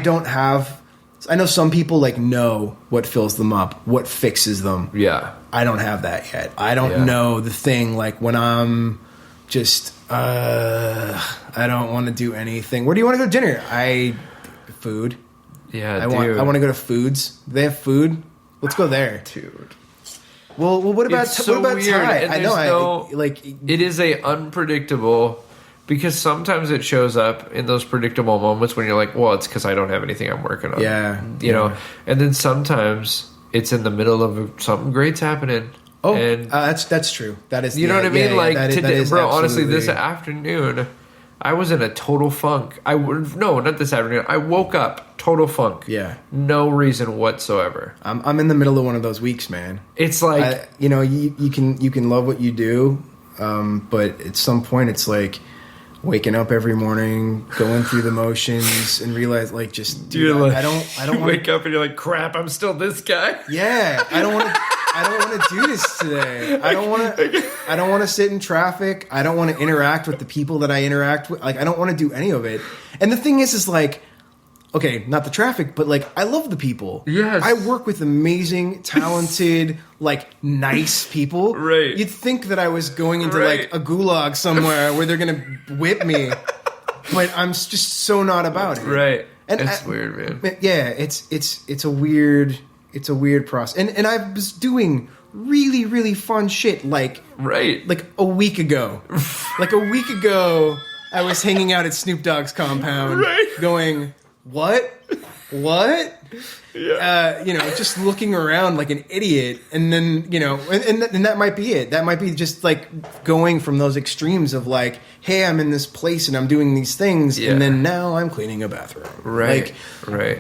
Speaker 5: know some people like know what fills them up, what fixes them.
Speaker 1: Yeah.
Speaker 5: I don't have that yet. I don't know the thing like when I'm just I don't want to do anything. Where do you want to go to dinner? Food.
Speaker 1: Yeah,
Speaker 5: I want to go to Foods. Do they have food? Let's go there.
Speaker 1: Dude.
Speaker 5: Well, what about
Speaker 1: weird.
Speaker 5: Thai?
Speaker 1: And
Speaker 5: I know
Speaker 1: it is a unpredictable, because sometimes it shows up in those predictable moments when you're like, well, it's because I don't have anything I'm working on.
Speaker 5: Yeah.
Speaker 1: You know, and then sometimes it's in the middle of something great's happening.
Speaker 5: Oh,
Speaker 1: and
Speaker 5: that's true. That is,
Speaker 1: you know what I mean? Today, bro, honestly,
Speaker 5: absolutely.
Speaker 1: this afternoon, I was in a total funk. No, not this afternoon. I woke up total funk.
Speaker 5: Yeah.
Speaker 1: No reason whatsoever.
Speaker 5: I'm in the middle of one of those weeks, man.
Speaker 1: It's like,
Speaker 5: you can love what you do, but at some point it's like waking up every morning, going through the motions, and realize like just dude, I don't
Speaker 1: wake up and you're like, crap, I'm still this guy.
Speaker 5: Yeah, I don't want to do this today. I don't want to sit in traffic. I don't want to interact with the people that I interact with. Like, I don't want to do any of it. And the thing is like, okay, not the traffic, but like, I love the people.
Speaker 1: Yes.
Speaker 5: I work with amazing, talented, like nice people.
Speaker 1: Right.
Speaker 5: You'd think that I was going into like a gulag somewhere where they're going to whip me, but I'm just so not about it.
Speaker 1: Right.
Speaker 5: And
Speaker 1: it's weird, man.
Speaker 5: Yeah. It's a weird process. And I was doing really, really fun shit like a week ago. Like a week ago, I was hanging out at Snoop Dogg's compound going, what? Yeah. Just looking around like an idiot. And then, and that might be it. That might be just like going from those extremes of like, hey, I'm in this place and I'm doing these things. Yeah. And then now I'm cleaning a bathroom.
Speaker 1: Right.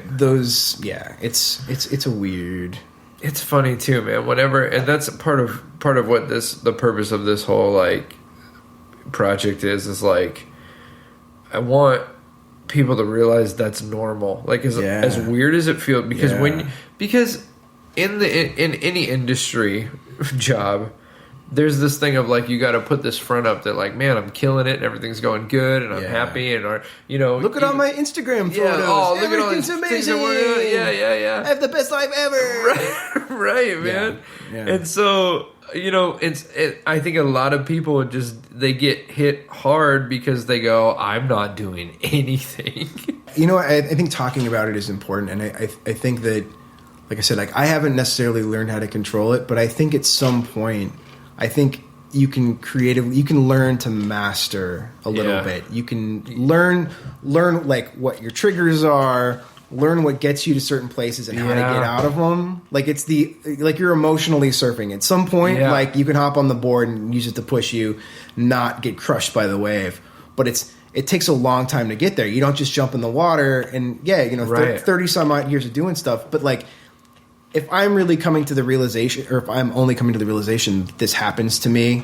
Speaker 5: Those, it's a weird.
Speaker 1: It's funny too, man. Whenever, and that's part of what the purpose of this whole like project is like, I want people to realize that's normal. Like as weird as it feels, because because in any industry job, there's this thing of like, you got to put this front up that like, man, I'm killing it and everything's going good and I'm happy and
Speaker 5: look at all my Instagram photos.
Speaker 1: Look
Speaker 5: everything's
Speaker 1: at all
Speaker 5: amazing.
Speaker 1: Yeah.
Speaker 5: I have the best life ever.
Speaker 1: Right, man. Yeah. And so, I think a lot of people they get hit hard because they go, I'm not doing anything.
Speaker 5: I think talking about it is important, and I think that like I said, like I haven't necessarily learned how to control it, but I think at some point, I think you can learn to master a little bit. You can learn like what your triggers are, learn what gets you to certain places and how to get out of them. Like it's like you're emotionally surfing. At some point, like you can hop on the board and use it to push you, not get crushed by the wave. But it takes a long time to get there. You don't just jump in the water and 30 some odd years of doing stuff. But like, if I'm really coming to the realization, or if I'm only coming to the realization that this happens to me,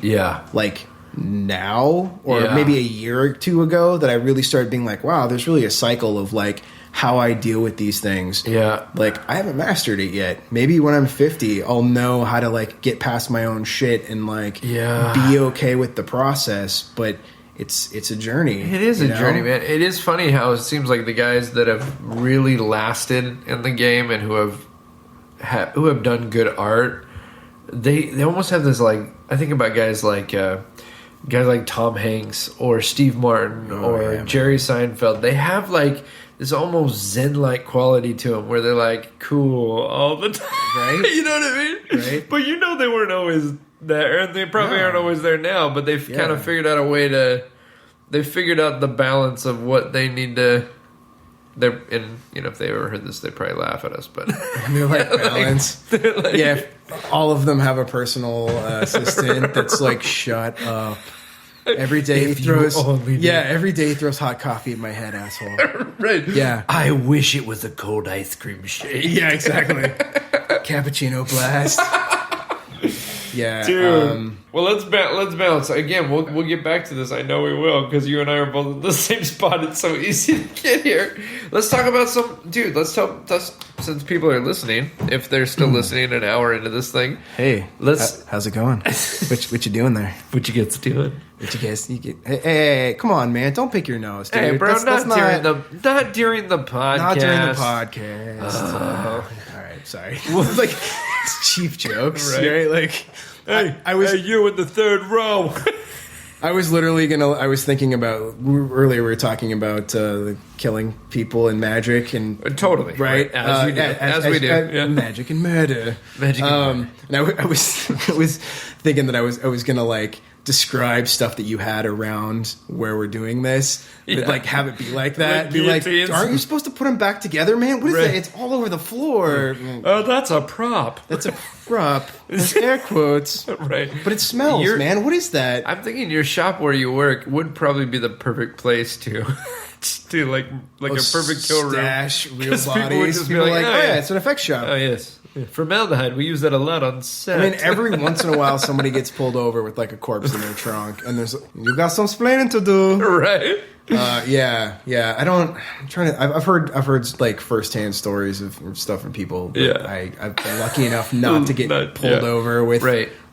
Speaker 5: like now, or maybe a year or two ago, that I really started being like, wow, there's really a cycle of like how I deal with these things. Yeah. Like I haven't mastered it yet. Maybe when I'm 50, I'll know how to like get past my own shit and like be okay with the process. But it's a journey.
Speaker 1: It is a journey, man. It is funny how it seems like the guys that have really lasted in the game and who have done good art, they almost have this like, I think about guys like Tom Hanks or Steve Martin or Jerry Seinfeld. They have like this almost zen-like quality to them where they're like cool all the time. Right? You know what I mean? Right. But you know they weren't always there, and they probably aren't always there now, but they've kind of figured out a way to, they figured out the balance of what they need to, and if they ever heard this, they'd probably laugh at us, but
Speaker 5: they're like balance. All of them have a personal assistant that's like, shut up. Every day he throws every day he throws hot coffee at my head, asshole.
Speaker 1: Right.
Speaker 5: Yeah.
Speaker 1: I wish it was a cold ice cream shake.
Speaker 5: Yeah, exactly. Cappuccino Blast. Yeah,
Speaker 1: dude. Well, let's balance again. We'll get back to this. I know we will, because you and I are both in the same spot. It's so easy to get here. Let's talk about Let's talk. Since people are listening, if they're still listening, an hour into this thing.
Speaker 5: Hey, how's it going? What you doing there?
Speaker 1: What you guys doing?
Speaker 5: Hey, come on, man! Don't pick your nose, dude.
Speaker 1: Hey, bro, not during the podcast.
Speaker 5: Not during the podcast. All right, sorry. Like it's cheap jokes, right? Like, I was
Speaker 1: you in the third row.
Speaker 5: I was literally I was thinking about earlier. We were talking about killing people and magic and
Speaker 1: totally
Speaker 5: right
Speaker 1: as we do.
Speaker 5: Magic and murder. And I was thinking that I was gonna like describe stuff that you had around where we're doing this, but like have it be like that. Be like, aren't you supposed to put them back together, man? What is that? It's all over the floor.
Speaker 1: Oh, that's a prop.
Speaker 5: That's a prop. There's air quotes.
Speaker 1: Right.
Speaker 5: But it smells, man. What is that?
Speaker 1: I'm thinking your shop where you work would probably be the perfect place to do like a perfect kill room.
Speaker 5: Stash real bodies. People like, oh yeah, it's an effects shop.
Speaker 1: Oh yes. Formaldehyde, we use that a lot on set.
Speaker 5: I mean, every once in a while, somebody gets pulled over with like a corpse in their trunk, and you got some splaining to do,
Speaker 1: right?
Speaker 5: Yeah. I've heard like firsthand stories of stuff from people. I've been lucky enough not to get pulled over with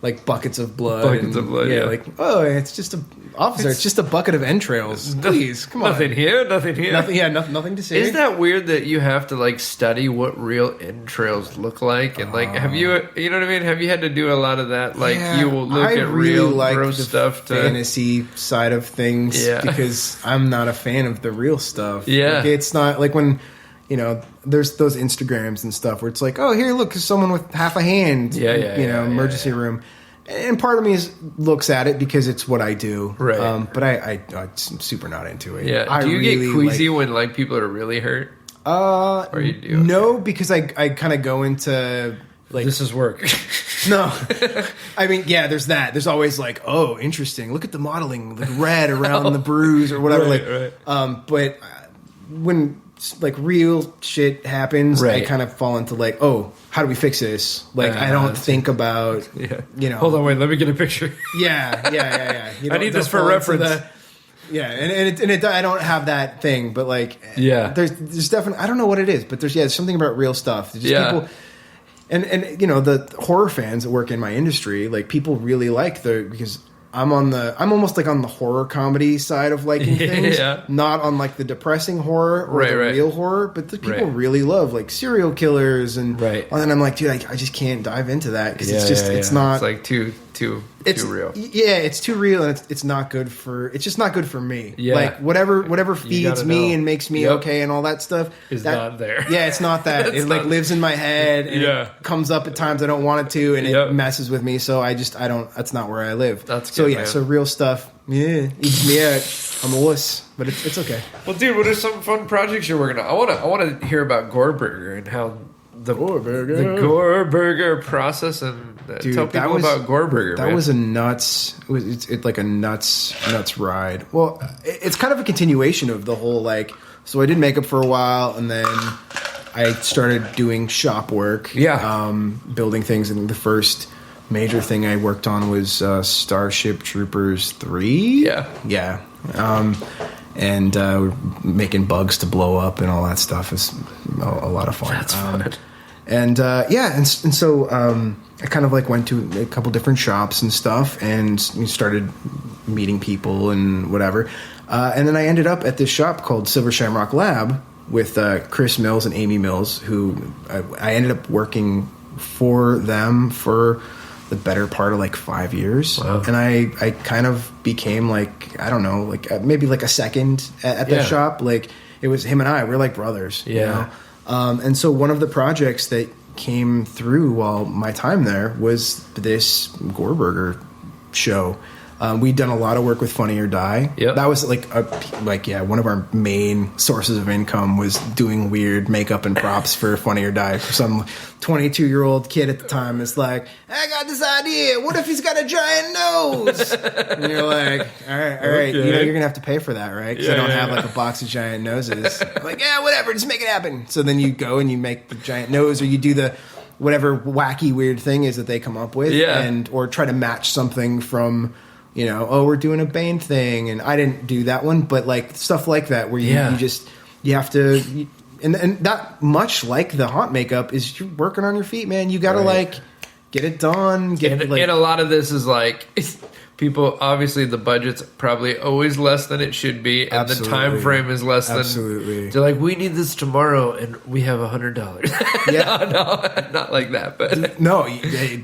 Speaker 5: like buckets of blood. Yeah, like it's just it's just a bucket of entrails. Please, come on.
Speaker 1: Nothing here.
Speaker 5: Nothing to see.
Speaker 1: Is that weird that you have to like study what real entrails look like? And like, have you know what I mean? Have you had to do a lot of that? Like, you will look at real gross stuff to
Speaker 5: fantasy side of things because I'm not a fan of the real stuff. Yeah, like, it's not like when there's those Instagrams and stuff where it's like, oh, here, look, there's someone with half a hand. Emergency room. And part of me looks at it because it's what I do, right? But I'm super not into it.
Speaker 1: Yeah. Do you get queasy when like people are really hurt?
Speaker 5: Or you do? No, because I kind of go into like,
Speaker 1: this is work.
Speaker 5: No, I mean, there's that. There's always like, oh, interesting. Look at the modeling, the red around the bruise or whatever. Right. But when like real shit happens, I kind of fall into like, oh, how do we fix this? Like, I don't think about,
Speaker 1: Hold on, wait, let me get a picture.
Speaker 5: Yeah.
Speaker 1: I need this for reference.
Speaker 5: And I don't have that thing, but like, there's definitely, I don't know what it is, but there's something about real stuff. There's just people, and the horror fans that work in my industry, like people really like because I'm almost like on the horror comedy side of liking things, not on like the depressing horror or the real horror, but the people really love like serial killers and then I'm like, dude, I just can't dive into that because it's not.
Speaker 1: It's like too
Speaker 5: It's
Speaker 1: too real.
Speaker 5: Yeah, it's too real, and it's not good for. It's just not good for me.
Speaker 1: Yeah.
Speaker 5: Like whatever feeds me
Speaker 1: know.
Speaker 5: and makes me okay and all that stuff
Speaker 1: is not there.
Speaker 5: Yeah, it's not that. It like lives in my head and it comes up at times I don't want it to, and it messes with me. So I don't. That's not where I live.
Speaker 1: That's good,
Speaker 5: so
Speaker 1: man.
Speaker 5: So real stuff. Yeah, eats me out. I'm a wuss, but it's okay.
Speaker 1: Well, dude, what are some fun projects you're working on? I want to hear about Gorburger and how the Gorburger process, and
Speaker 5: Dude,
Speaker 1: tell people about Gorburger.
Speaker 5: That was a nuts. It's like a nuts ride. Well, it's kind of a continuation of the whole like. So I did makeup for a while, and then I started doing shop work.
Speaker 1: Yeah,
Speaker 5: building things, and the first major thing I worked on was Starship Troopers 3. Yeah. And we're making bugs to blow up and all that stuff is a lot of fun.
Speaker 1: That's fun.
Speaker 5: And so I kind of like went to a couple different shops and stuff, and started meeting people and whatever. And then I ended up at this shop called Silver Shamrock Lab with Chris Mills and Amy Mills, who I ended up working for them for the better part of like 5 years. Wow. And I kind of became like, I don't know, like maybe like a second at that shop. Like it was him and I, we're like brothers.
Speaker 1: Yeah.
Speaker 5: You know? And so one of the projects that came through while my time there was this Gorburger show. We'd done a lot of work with Funny or Die.
Speaker 1: Yep.
Speaker 5: That was one of our main sources of income was doing weird makeup and props for Funny or Die. For some 22-year-old kid at the time, it's like, I got this idea. What if he's got a giant nose? And you're like, all right.
Speaker 1: Okay.
Speaker 5: You know, you're gonna have to pay for that, right? Because I don't have like a box of giant noses. I'm like, yeah, whatever, just make it happen. So then you go and you make the giant nose, or you do the whatever wacky weird thing is that they come up with, or try to match something from. You know, we're doing a Bane thing, and I didn't do that one, but like stuff like that where you have to, and that much like the haunt makeup is you're working on your feet, man. You got to like get it done.
Speaker 1: And a lot of this is like people. Obviously, the budget's probably always less than it should be, and the time frame is less than. They're like, we need this tomorrow, and we have $100.
Speaker 5: Yeah,
Speaker 1: no, not like that, but
Speaker 5: no,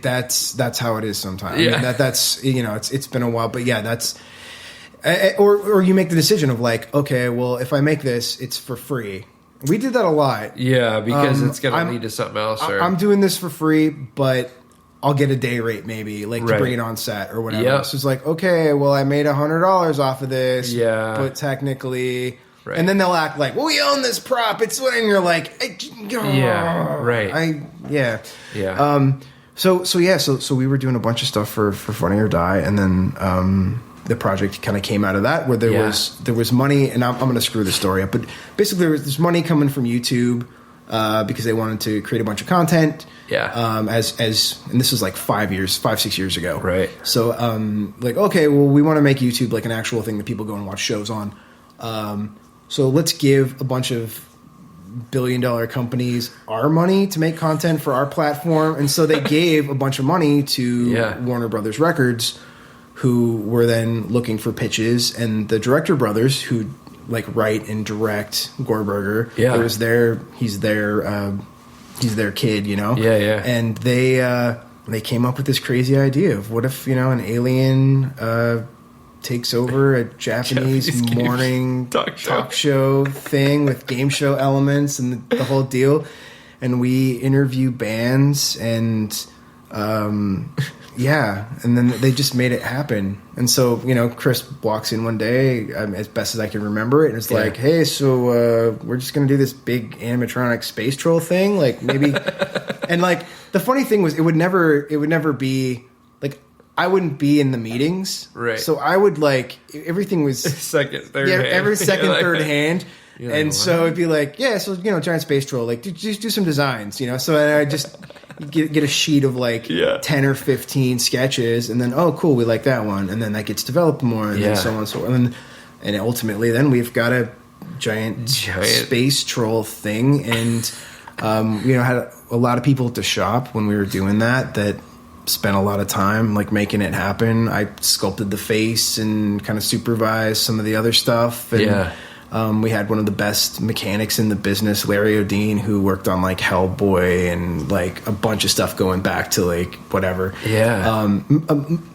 Speaker 5: that's how it is sometimes.
Speaker 1: Yeah,
Speaker 5: I mean, that's it's been a while, but yeah, that's or you make the decision of like, okay, well, if I make this, it's for free. We did that a lot.
Speaker 1: Yeah, because it's going to lead to something else.
Speaker 5: I'm doing this for free, but I'll get a day rate maybe, like to bring it on set or whatever.
Speaker 1: Yep.
Speaker 5: So it's like, okay, well, I made $100 off of this.
Speaker 1: Yeah.
Speaker 5: But technically... Right. And then they'll act like, well, we own this prop. It's when you're like...
Speaker 1: Yeah, right.
Speaker 5: So we were doing a bunch of stuff for Funny or Die, and then the project kind of came out of that, where there was money, and I'm going to screw the story up, but basically there was this money coming from YouTube because they wanted to create a bunch of content.
Speaker 1: Yeah.
Speaker 5: And this is like 6 years ago.
Speaker 1: Right.
Speaker 5: So like, okay, well, we want to make YouTube like an actual thing that people go and watch shows on. So let's give a bunch of billion-dollar companies our money to make content for our platform. And so they gave a bunch of money to Warner Brothers Records, who were then looking for pitches, and the Director Brothers, who like write and direct Gorburger.
Speaker 1: Yeah.
Speaker 5: He's their kid, you know?
Speaker 1: Yeah, yeah.
Speaker 5: And they came up with this crazy idea of what if, an alien takes over a Japanese morning talk show thing with game show elements and the whole deal. And we interview bands and and then they just made it happen. And so, Chris walks in one day, as best as I can remember it, and it's like, hey, so we're just going to do this big animatronic space troll thing, like maybe. And like the funny thing was, it would never be like, I wouldn't be in the meetings,
Speaker 1: right?
Speaker 5: So I would like everything was
Speaker 1: second, third, hand.
Speaker 5: Every second,
Speaker 1: like
Speaker 5: third hand.
Speaker 1: Like,
Speaker 5: and so it'd be like, giant space troll, like just do some designs, So I just get a sheet of like 10 or 15 sketches, and then cool, we like that one, and then that gets developed more, and then so on and so on, and ultimately then we've got a giant space troll thing, and had a lot of people at the shop when we were doing that spent a lot of time like making it happen. I sculpted the face and kind of supervised some of the other stuff, and We had one of the best mechanics in the business, Larry O'Dean, who worked on like Hellboy and like a bunch of stuff going back to like whatever.
Speaker 1: Yeah.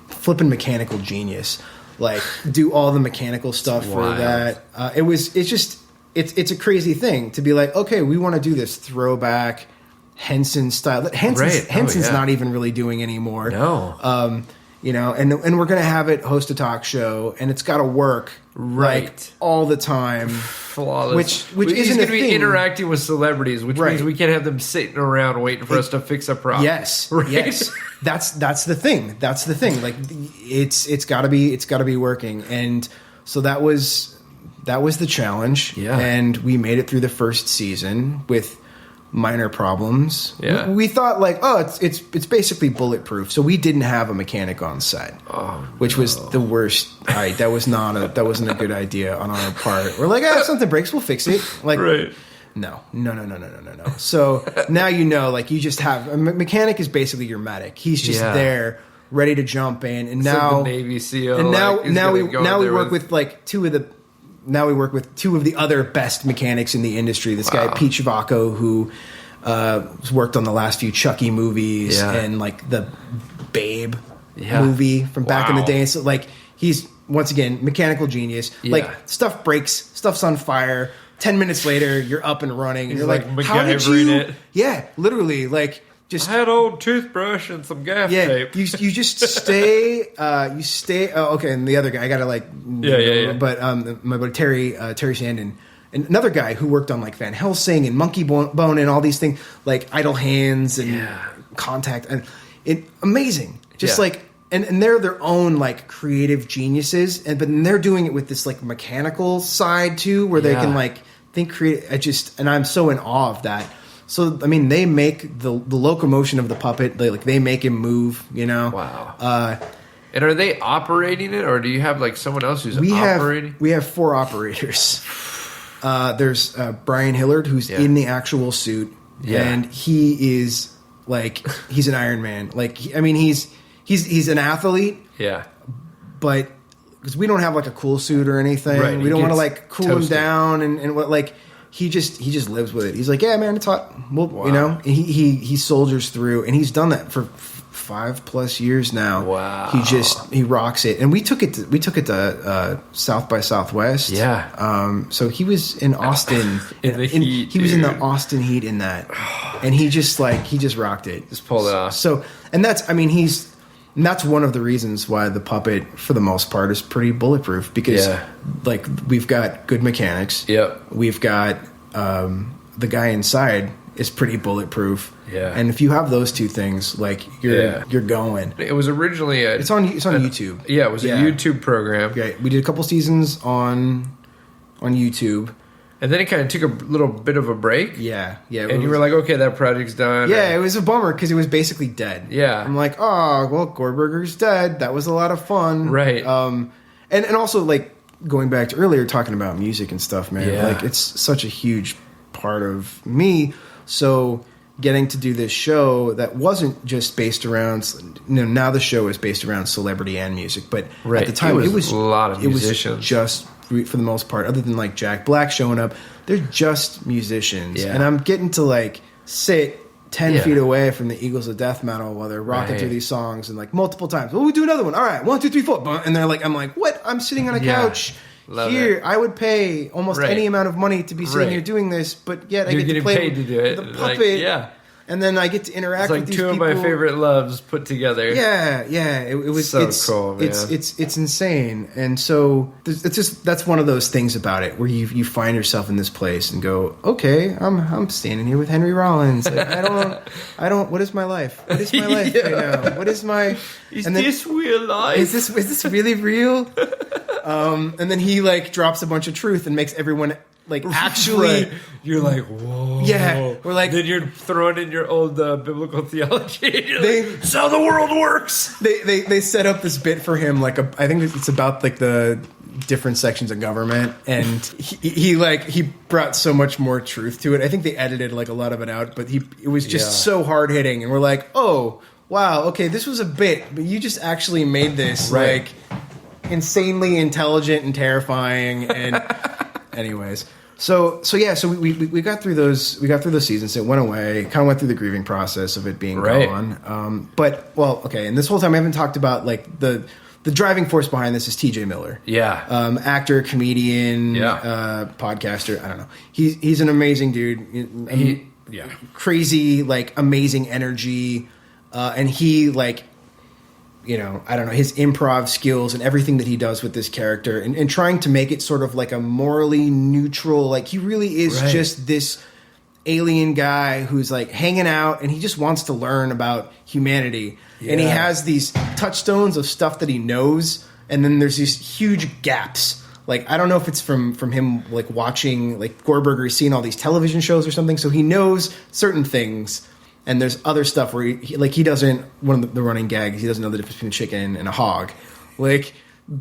Speaker 5: Flipping mechanical genius. Like do all the mechanical stuff for that. It's a crazy thing to be like, okay, we want to do this throwback Henson style. Henson's not even really doing anymore.
Speaker 1: No.
Speaker 5: You know, and we're gonna have it host a talk show, and it's got to work like all the time,
Speaker 1: flawless.
Speaker 5: Which isn't
Speaker 1: going to be
Speaker 5: thing.
Speaker 1: Interacting with celebrities, which means we can't have them sitting around waiting for us to fix a problem.
Speaker 5: Yes, yes, that's the thing. That's the thing. Like it's got to be working, and so that was the challenge.
Speaker 1: Yeah,
Speaker 5: and we made it through the first season with minor problems.
Speaker 1: Yeah.
Speaker 5: We thought like, oh, it's basically bulletproof. So we didn't have a mechanic on set, which was the worst. That wasn't a good idea on our part. We're like, if something breaks, we'll fix it. Like, no. So now you know, like you just have a mechanic is basically your medic. He's just there, ready to jump in. And now
Speaker 1: like the Navy SEAL.
Speaker 5: And now we work with like two of the other best mechanics in the industry. This guy, Pete Chivacco, who worked on the last few Chucky movies and like the Babe movie from back in the day. So like he's once again mechanical genius. Like stuff breaks, stuff's on fire. 10 minutes later, you're up and running, and you're like, how did you?
Speaker 1: It.
Speaker 5: Yeah, literally, like. Just,
Speaker 1: I had an old toothbrush and some gaff tape.
Speaker 5: You just stay. You stay. Oh, okay. And the other guy, I gotta like. But my buddy Terry Sandin, and another guy who worked on like Van Helsing and Monkey Bone and all these things, like Idle Hands and Contact, and amazing. Just like and they're their own like creative geniuses, but they're doing it with this like mechanical side too, where they can like think creative. And I'm so in awe of that. So I mean, they make the locomotion of the puppet. They make him move. You know.
Speaker 1: Wow. And are they operating it, or do you have like someone else who's operating?
Speaker 5: We have 4 operators. There's Brian Hillard, who's in the actual suit, and he is like he's an Iron Man. Like he's an athlete.
Speaker 1: Yeah.
Speaker 5: But because we don't have like a cool suit or anything, we don't want to like cool him down and what like. He just lives with it. He's like, yeah, man, it's hot. Well, you know, and he soldiers through, and he's done that for 5+ years now.
Speaker 1: Wow.
Speaker 5: He rocks it. And we took it to South by Southwest.
Speaker 1: Yeah.
Speaker 5: So he was in Austin.
Speaker 1: in the heat.
Speaker 5: He was in the Austin heat in that, and he just rocked it.
Speaker 1: Just pulled it off.
Speaker 5: So, and that's one of the reasons why the puppet, for the most part, is pretty bulletproof because, like, we've got good mechanics.
Speaker 1: Yep.
Speaker 5: We've got the guy inside is pretty bulletproof.
Speaker 1: Yeah.
Speaker 5: And if you have those two things, like, you're going.
Speaker 1: It was originally
Speaker 5: it's on YouTube.
Speaker 1: Yeah, it was a YouTube program.
Speaker 5: Okay, we did a couple seasons on YouTube.
Speaker 1: And then it kind of took a little bit of a break.
Speaker 5: Yeah.
Speaker 1: And you were like, okay, that project's done.
Speaker 5: Yeah, it was a bummer because it was basically dead.
Speaker 1: Yeah.
Speaker 5: I'm like, oh, well, Gorburger's dead. That was a lot of fun.
Speaker 1: Right.
Speaker 5: And also, like, going back to earlier, talking about music and stuff, man.
Speaker 1: Yeah.
Speaker 5: Like, it's such a huge part of me. So getting to do this show that wasn't just based around, now the show is based around celebrity and music. But at the time, it was
Speaker 1: a lot of musicians.
Speaker 5: It was just, for the most part, other than like Jack Black showing up, they're just musicians.
Speaker 1: Yeah.
Speaker 5: And I'm getting to like sit 10 feet away from the Eagles of death metal while they're rocking through these songs, and like multiple times, well, we'll do another one. All right, 1, 2, 3, 4. And they're like, I'm like, what? I'm sitting on a couch here. I would pay almost any amount of money to be sitting here doing this, but yet I get to play
Speaker 1: paid to do it.
Speaker 5: the puppet. And then I get to interact with these people.
Speaker 1: It's like two of my favorite loves put together.
Speaker 5: Yeah. It was
Speaker 1: so cool, man.
Speaker 5: It's insane, and so it's just that's one of those things about it where you find yourself in this place and go, okay, I'm standing here with Henry Rollins. Like, I don't. What is my life? What is my life right now? What is my?
Speaker 1: Is this real life?
Speaker 5: Is this really real? And then he like drops a bunch of truth and makes everyone. Like, actually,
Speaker 1: you're like, whoa.
Speaker 5: Yeah. We're like,
Speaker 1: then you're throwing in your old biblical theology. That's how the world works.
Speaker 5: They set up this bit for him. Like, I think it's about like the different sections of government. And he brought so much more truth to it. I think they edited like a lot of it out, but it was just so hard hitting. And we're like, oh, wow. Okay. This was a bit, but you just actually made this like insanely intelligent and terrifying. And Anyways, so we got through those seasons. It went away. Kind of went through the grieving process of it being gone. And this whole time I haven't talked about like the driving force behind this is TJ Miller.
Speaker 1: Yeah.
Speaker 5: Actor, comedian, podcaster. I don't know. He's an amazing dude. Crazy, like amazing energy, and he like. I don't know, his improv skills and everything that he does with this character and trying to make it sort of like a morally neutral, like he really is just this alien guy who's like hanging out and he just wants to learn about humanity. Yeah. And he has these touchstones of stuff that he knows. And then there's these huge gaps. Like, I don't know if it's from him like watching like Gorburger, seeing all these television shows or something. So he knows certain things. And there's other stuff where he doesn't, one of the running gags, he doesn't know the difference between a chicken and a hog. Like,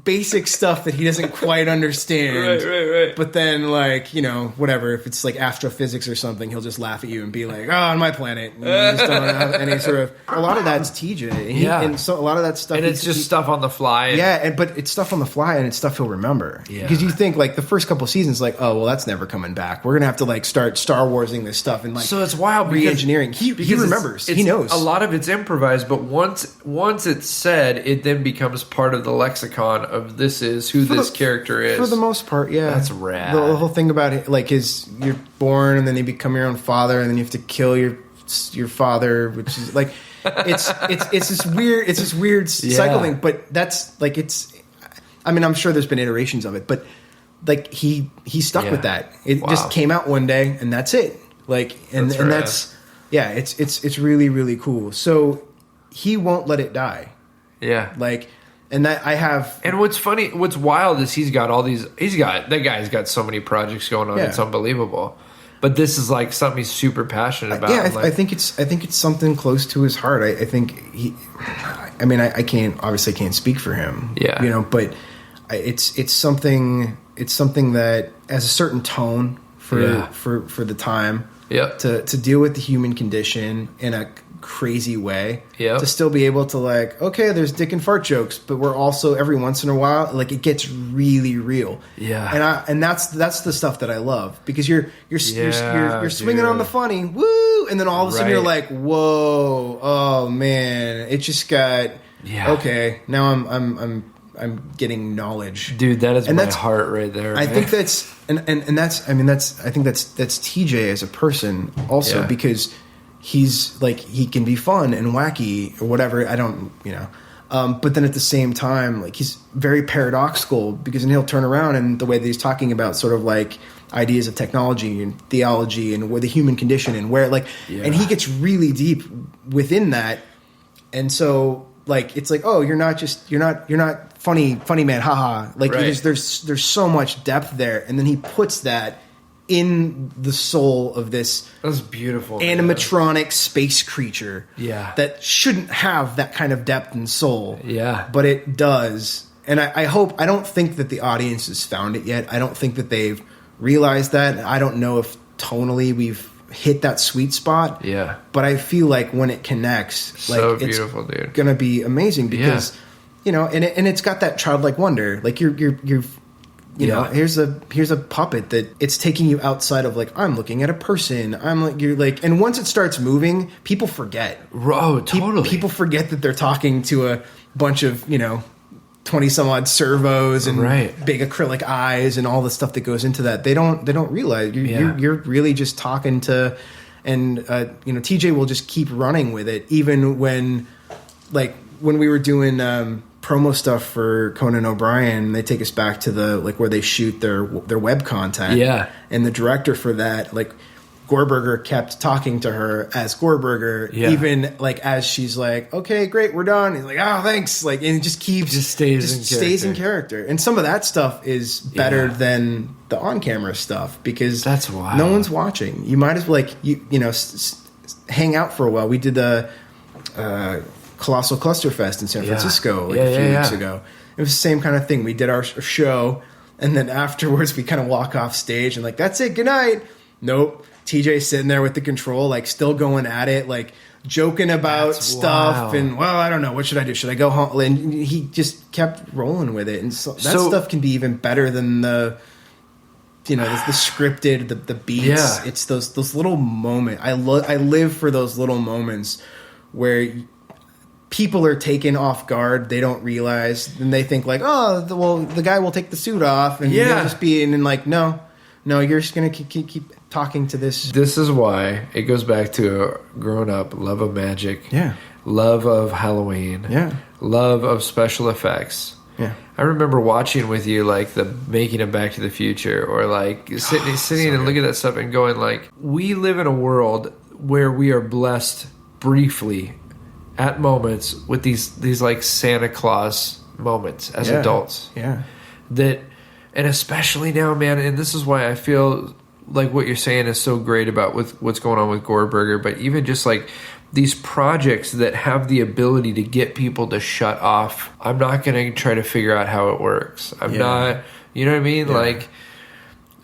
Speaker 5: basic stuff that he doesn't quite understand.
Speaker 1: Right.
Speaker 5: But then, like, whatever, if it's like astrophysics or something, he'll just laugh at you and be like, oh, on my planet. And you just don't have any sort of, a lot of that's TJ. And so a lot of that stuff.
Speaker 1: And it's just stuff on the fly.
Speaker 5: But it's stuff on the fly and it's stuff he'll remember.
Speaker 1: Yeah.
Speaker 5: Because you think, like, the first couple seasons, like, oh, well, that's never coming back. We're going to have to, like, start Star Warsing this stuff and, like,
Speaker 1: so it's wild
Speaker 5: re-engineering. He remembers. He knows.
Speaker 1: A lot of it's improvised, but once it's said, it then becomes part of the lexicon of this is who this character is.
Speaker 5: For the most part, yeah.
Speaker 1: That's rad.
Speaker 5: The whole thing about it, like, you're born and then you become your own father and then you have to kill your father, which is like, it's this weird cycle thing. But that's like, I'm sure there's been iterations of it, but like he stuck with that. It just came out one day and that's it. Like, and that's it's really, really cool. So he won't let it die.
Speaker 1: Yeah.
Speaker 5: Like, and that I have.
Speaker 1: And what's wild is that guy's got so many projects going on. Yeah. It's unbelievable. But this is like something he's super passionate about.
Speaker 5: Yeah, I think it's something close to his heart. I think I can't speak for him.
Speaker 1: Yeah.
Speaker 5: But it's something that has a certain tone for the time.
Speaker 1: Yeah.
Speaker 5: To deal with the human condition in a crazy way.
Speaker 1: Yeah.
Speaker 5: To still be able to, like, okay, there's dick and fart jokes, but we're also every once in a while, like, it gets really real.
Speaker 1: Yeah.
Speaker 5: And that's the stuff that I love, because you're swinging on the funny, woo, and then all of a sudden you're like, whoa, oh man, it just got okay. Now I'm getting knowledge,
Speaker 1: dude. That is my heart right there.
Speaker 5: I think that's that's TJ as a person also, because he's like, he can be fun and wacky or whatever. I don't, but then at the same time, like, he's very paradoxical, because then he'll turn around and the way that he's talking about sort of like ideas of technology and theology and where the human condition and where, like, and he gets really deep within that. And so, like, it's like, oh, you're not funny man, haha. Like, there's so much depth there. And then he puts that in the soul of this
Speaker 1: beautiful
Speaker 5: animatronic space creature that shouldn't have that kind of depth and soul, but it does. And I don't think that the audience has found it yet. I don't think that they've realized that. I don't know if tonally we've hit that sweet spot, but I feel like when it connects, like,
Speaker 1: so beautiful, dude,
Speaker 5: it's gonna be amazing, because and it's got that childlike wonder. Like, you're here's a puppet that it's taking you outside of, like, I'm looking at a person. You're like, and once it starts moving, people forget.
Speaker 1: Oh, totally.
Speaker 5: People forget that they're talking to a bunch of 20 some odd servos and big acrylic eyes and all the stuff that goes into that. They don't realize you're really just talking to, and TJ will just keep running with it, even when we were doing promo stuff for Conan O'Brien. They take us back to the, like, where they shoot their web content. Yeah. And the director for that, like, Gorburger kept talking to her as Gorburger, even, like, as she's like, okay, great, we're done. He's like, oh, thanks. Like, and it just stays in character. And some of that stuff is better than the on-camera stuff, because
Speaker 1: that's wild.
Speaker 5: No one's watching. You might as well, like, hang out for a while. We did the Colossal Cluster Fest in San Francisco a few weeks ago. It was the same kind of thing. We did our show, and then afterwards we kind of walk off stage and, like, that's it, good night. Nope. TJ's sitting there with the control, like, still going at it, like, joking about stuff. And, well, I don't know, what should I do? Should I go home? And he just kept rolling with it. And so that stuff can be even better than the the scripted, the beats.
Speaker 1: Yeah.
Speaker 5: It's those little moments. I live for those little moments where people are taken off guard. They don't realize, and they think like, oh, the guy will take the suit off, and he'll just be, and then like, no, you're just gonna keep talking to this.
Speaker 1: This is why it goes back to growing up, love of magic, love of Halloween, love of special effects. Yeah. I remember watching with you like the making of Back to the Future, or like sitting and looking at that stuff and going like, we live in a world where we are blessed briefly at moments with these like Santa Claus moments as adults. Yeah. That, and especially now, man, and this is why I feel like what you're saying is so great about with what's going on with Gorburger, but even just like these projects that have the ability to get people to shut off. I'm not going to try to figure out how it works. I'm not, you know what I mean? Yeah. Like,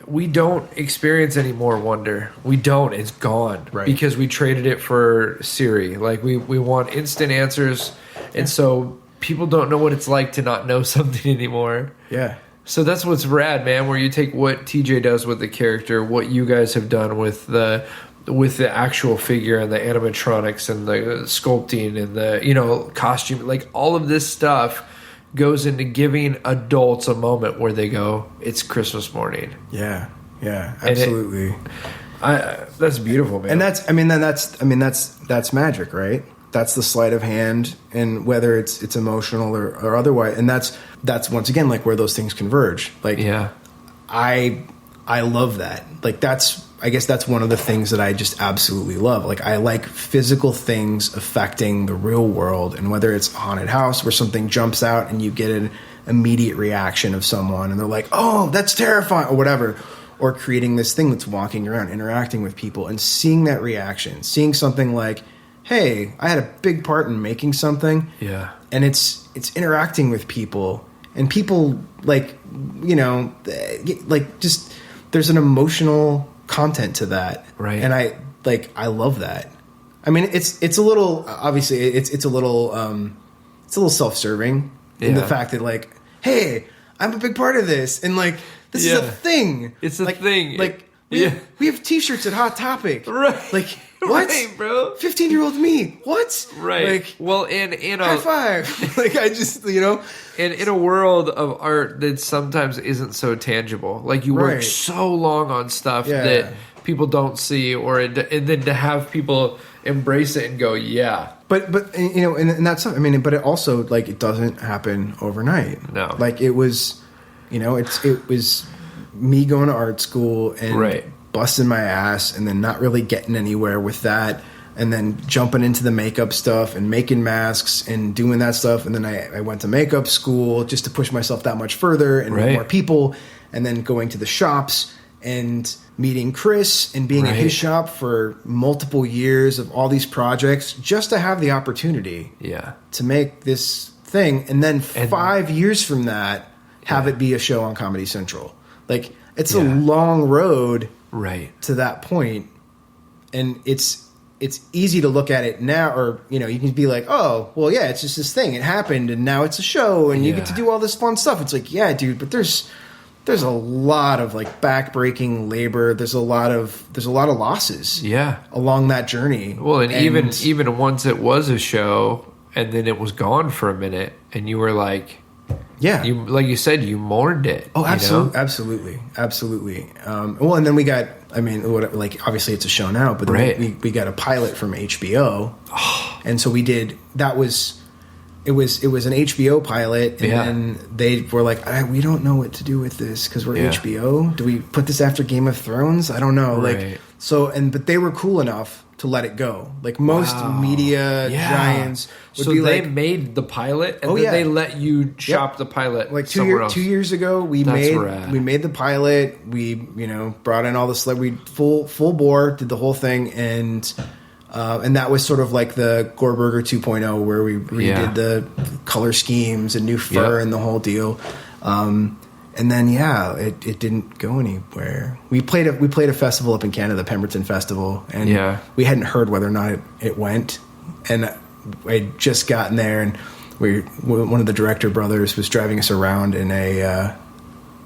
Speaker 1: we don't experience any more wonder. We don't. It's gone. Right. Because we traded it for Siri. Like, we want instant answers. And so people don't know what it's like to not know something anymore. Yeah. So that's what's rad, man, where you take what TJ does with the character, what you guys have done with the actual figure and the animatronics and the sculpting and the, costume, like all of this stuff goes into giving adults a moment where they go, it's Christmas morning. Yeah. Yeah, absolutely. That's beautiful, man.
Speaker 5: And that's magic, right? That's the sleight of hand, and whether it's emotional or otherwise. And that's once again like where those things converge. Like, I love that. Like, I guess that's one of the things that I just absolutely love. Like, I like physical things affecting the real world, and whether it's a haunted house where something jumps out and you get an immediate reaction of someone and they're like, oh, that's terrifying, or whatever, or creating this thing that's walking around, interacting with people and seeing that reaction, seeing something like, hey, I had a big part in making something. Yeah. And it's interacting with people, and people like, just there's an emotional content to that. Right. And I love that. I mean, it's a little, obviously it's a little self-serving in the fact that like, hey, I'm a big part of this. And like, this is a thing. It's a thing. Like, we have t-shirts at Hot Topic. Right. Like, what? Right, bro? 15-year-old me. What? Right. Like, well, in high five. Like, I just,
Speaker 1: And in a world of art that sometimes isn't so tangible, like you work so long on stuff that people don't see, and then to have people embrace it and go, yeah. But and that's, I mean, but it also, like, it doesn't happen overnight. No. Like, it was, it was me going to art school and busting my ass and then not really getting anywhere with that, and then jumping into the makeup stuff and making masks and doing that stuff. And then I went to makeup school just to push myself that much further and meet more people, and then going to the shops and meeting Chris and being in his shop for multiple years of all these projects just to have the opportunity to make this thing. And then 5 years from that, have it be a show on Comedy Central. Like, it's a long road to that point. And it's easy to look at it now, or, you can be like, oh, well, yeah, it's just this thing. It happened, and now it's a show, and you get to do all this fun stuff. It's like, yeah, dude, but there's a lot of, like, back-breaking labor. There's a lot of losses along that journey. Well, and even once it was a show, and then it was gone for a minute, and you were like... Yeah, like you said, you mourned it. Oh, absolutely. Well, and then we got, obviously it's a show now, but then we got a pilot from HBO, and so we did. That was, it was an HBO pilot, and then they were like, we don't know what to do with this because we're HBO. Do we put this after Game of Thrones? I don't know. Like, so, but they were cool enough to let it go. Like most media giants would be like... So they made the pilot, and then they let you shop the pilot like somewhere else. 2 years ago, we made the pilot. We, brought in all the celebrity, full bore, did the whole thing, and that was sort of like the Gorburger 2.0, where we redid the color schemes and new fur and the whole deal. And then it didn't go anywhere. We played a festival up in Canada, the Pemberton Festival, and we hadn't heard whether or not it went. And I'd just gotten there, and one of the director brothers was driving us around in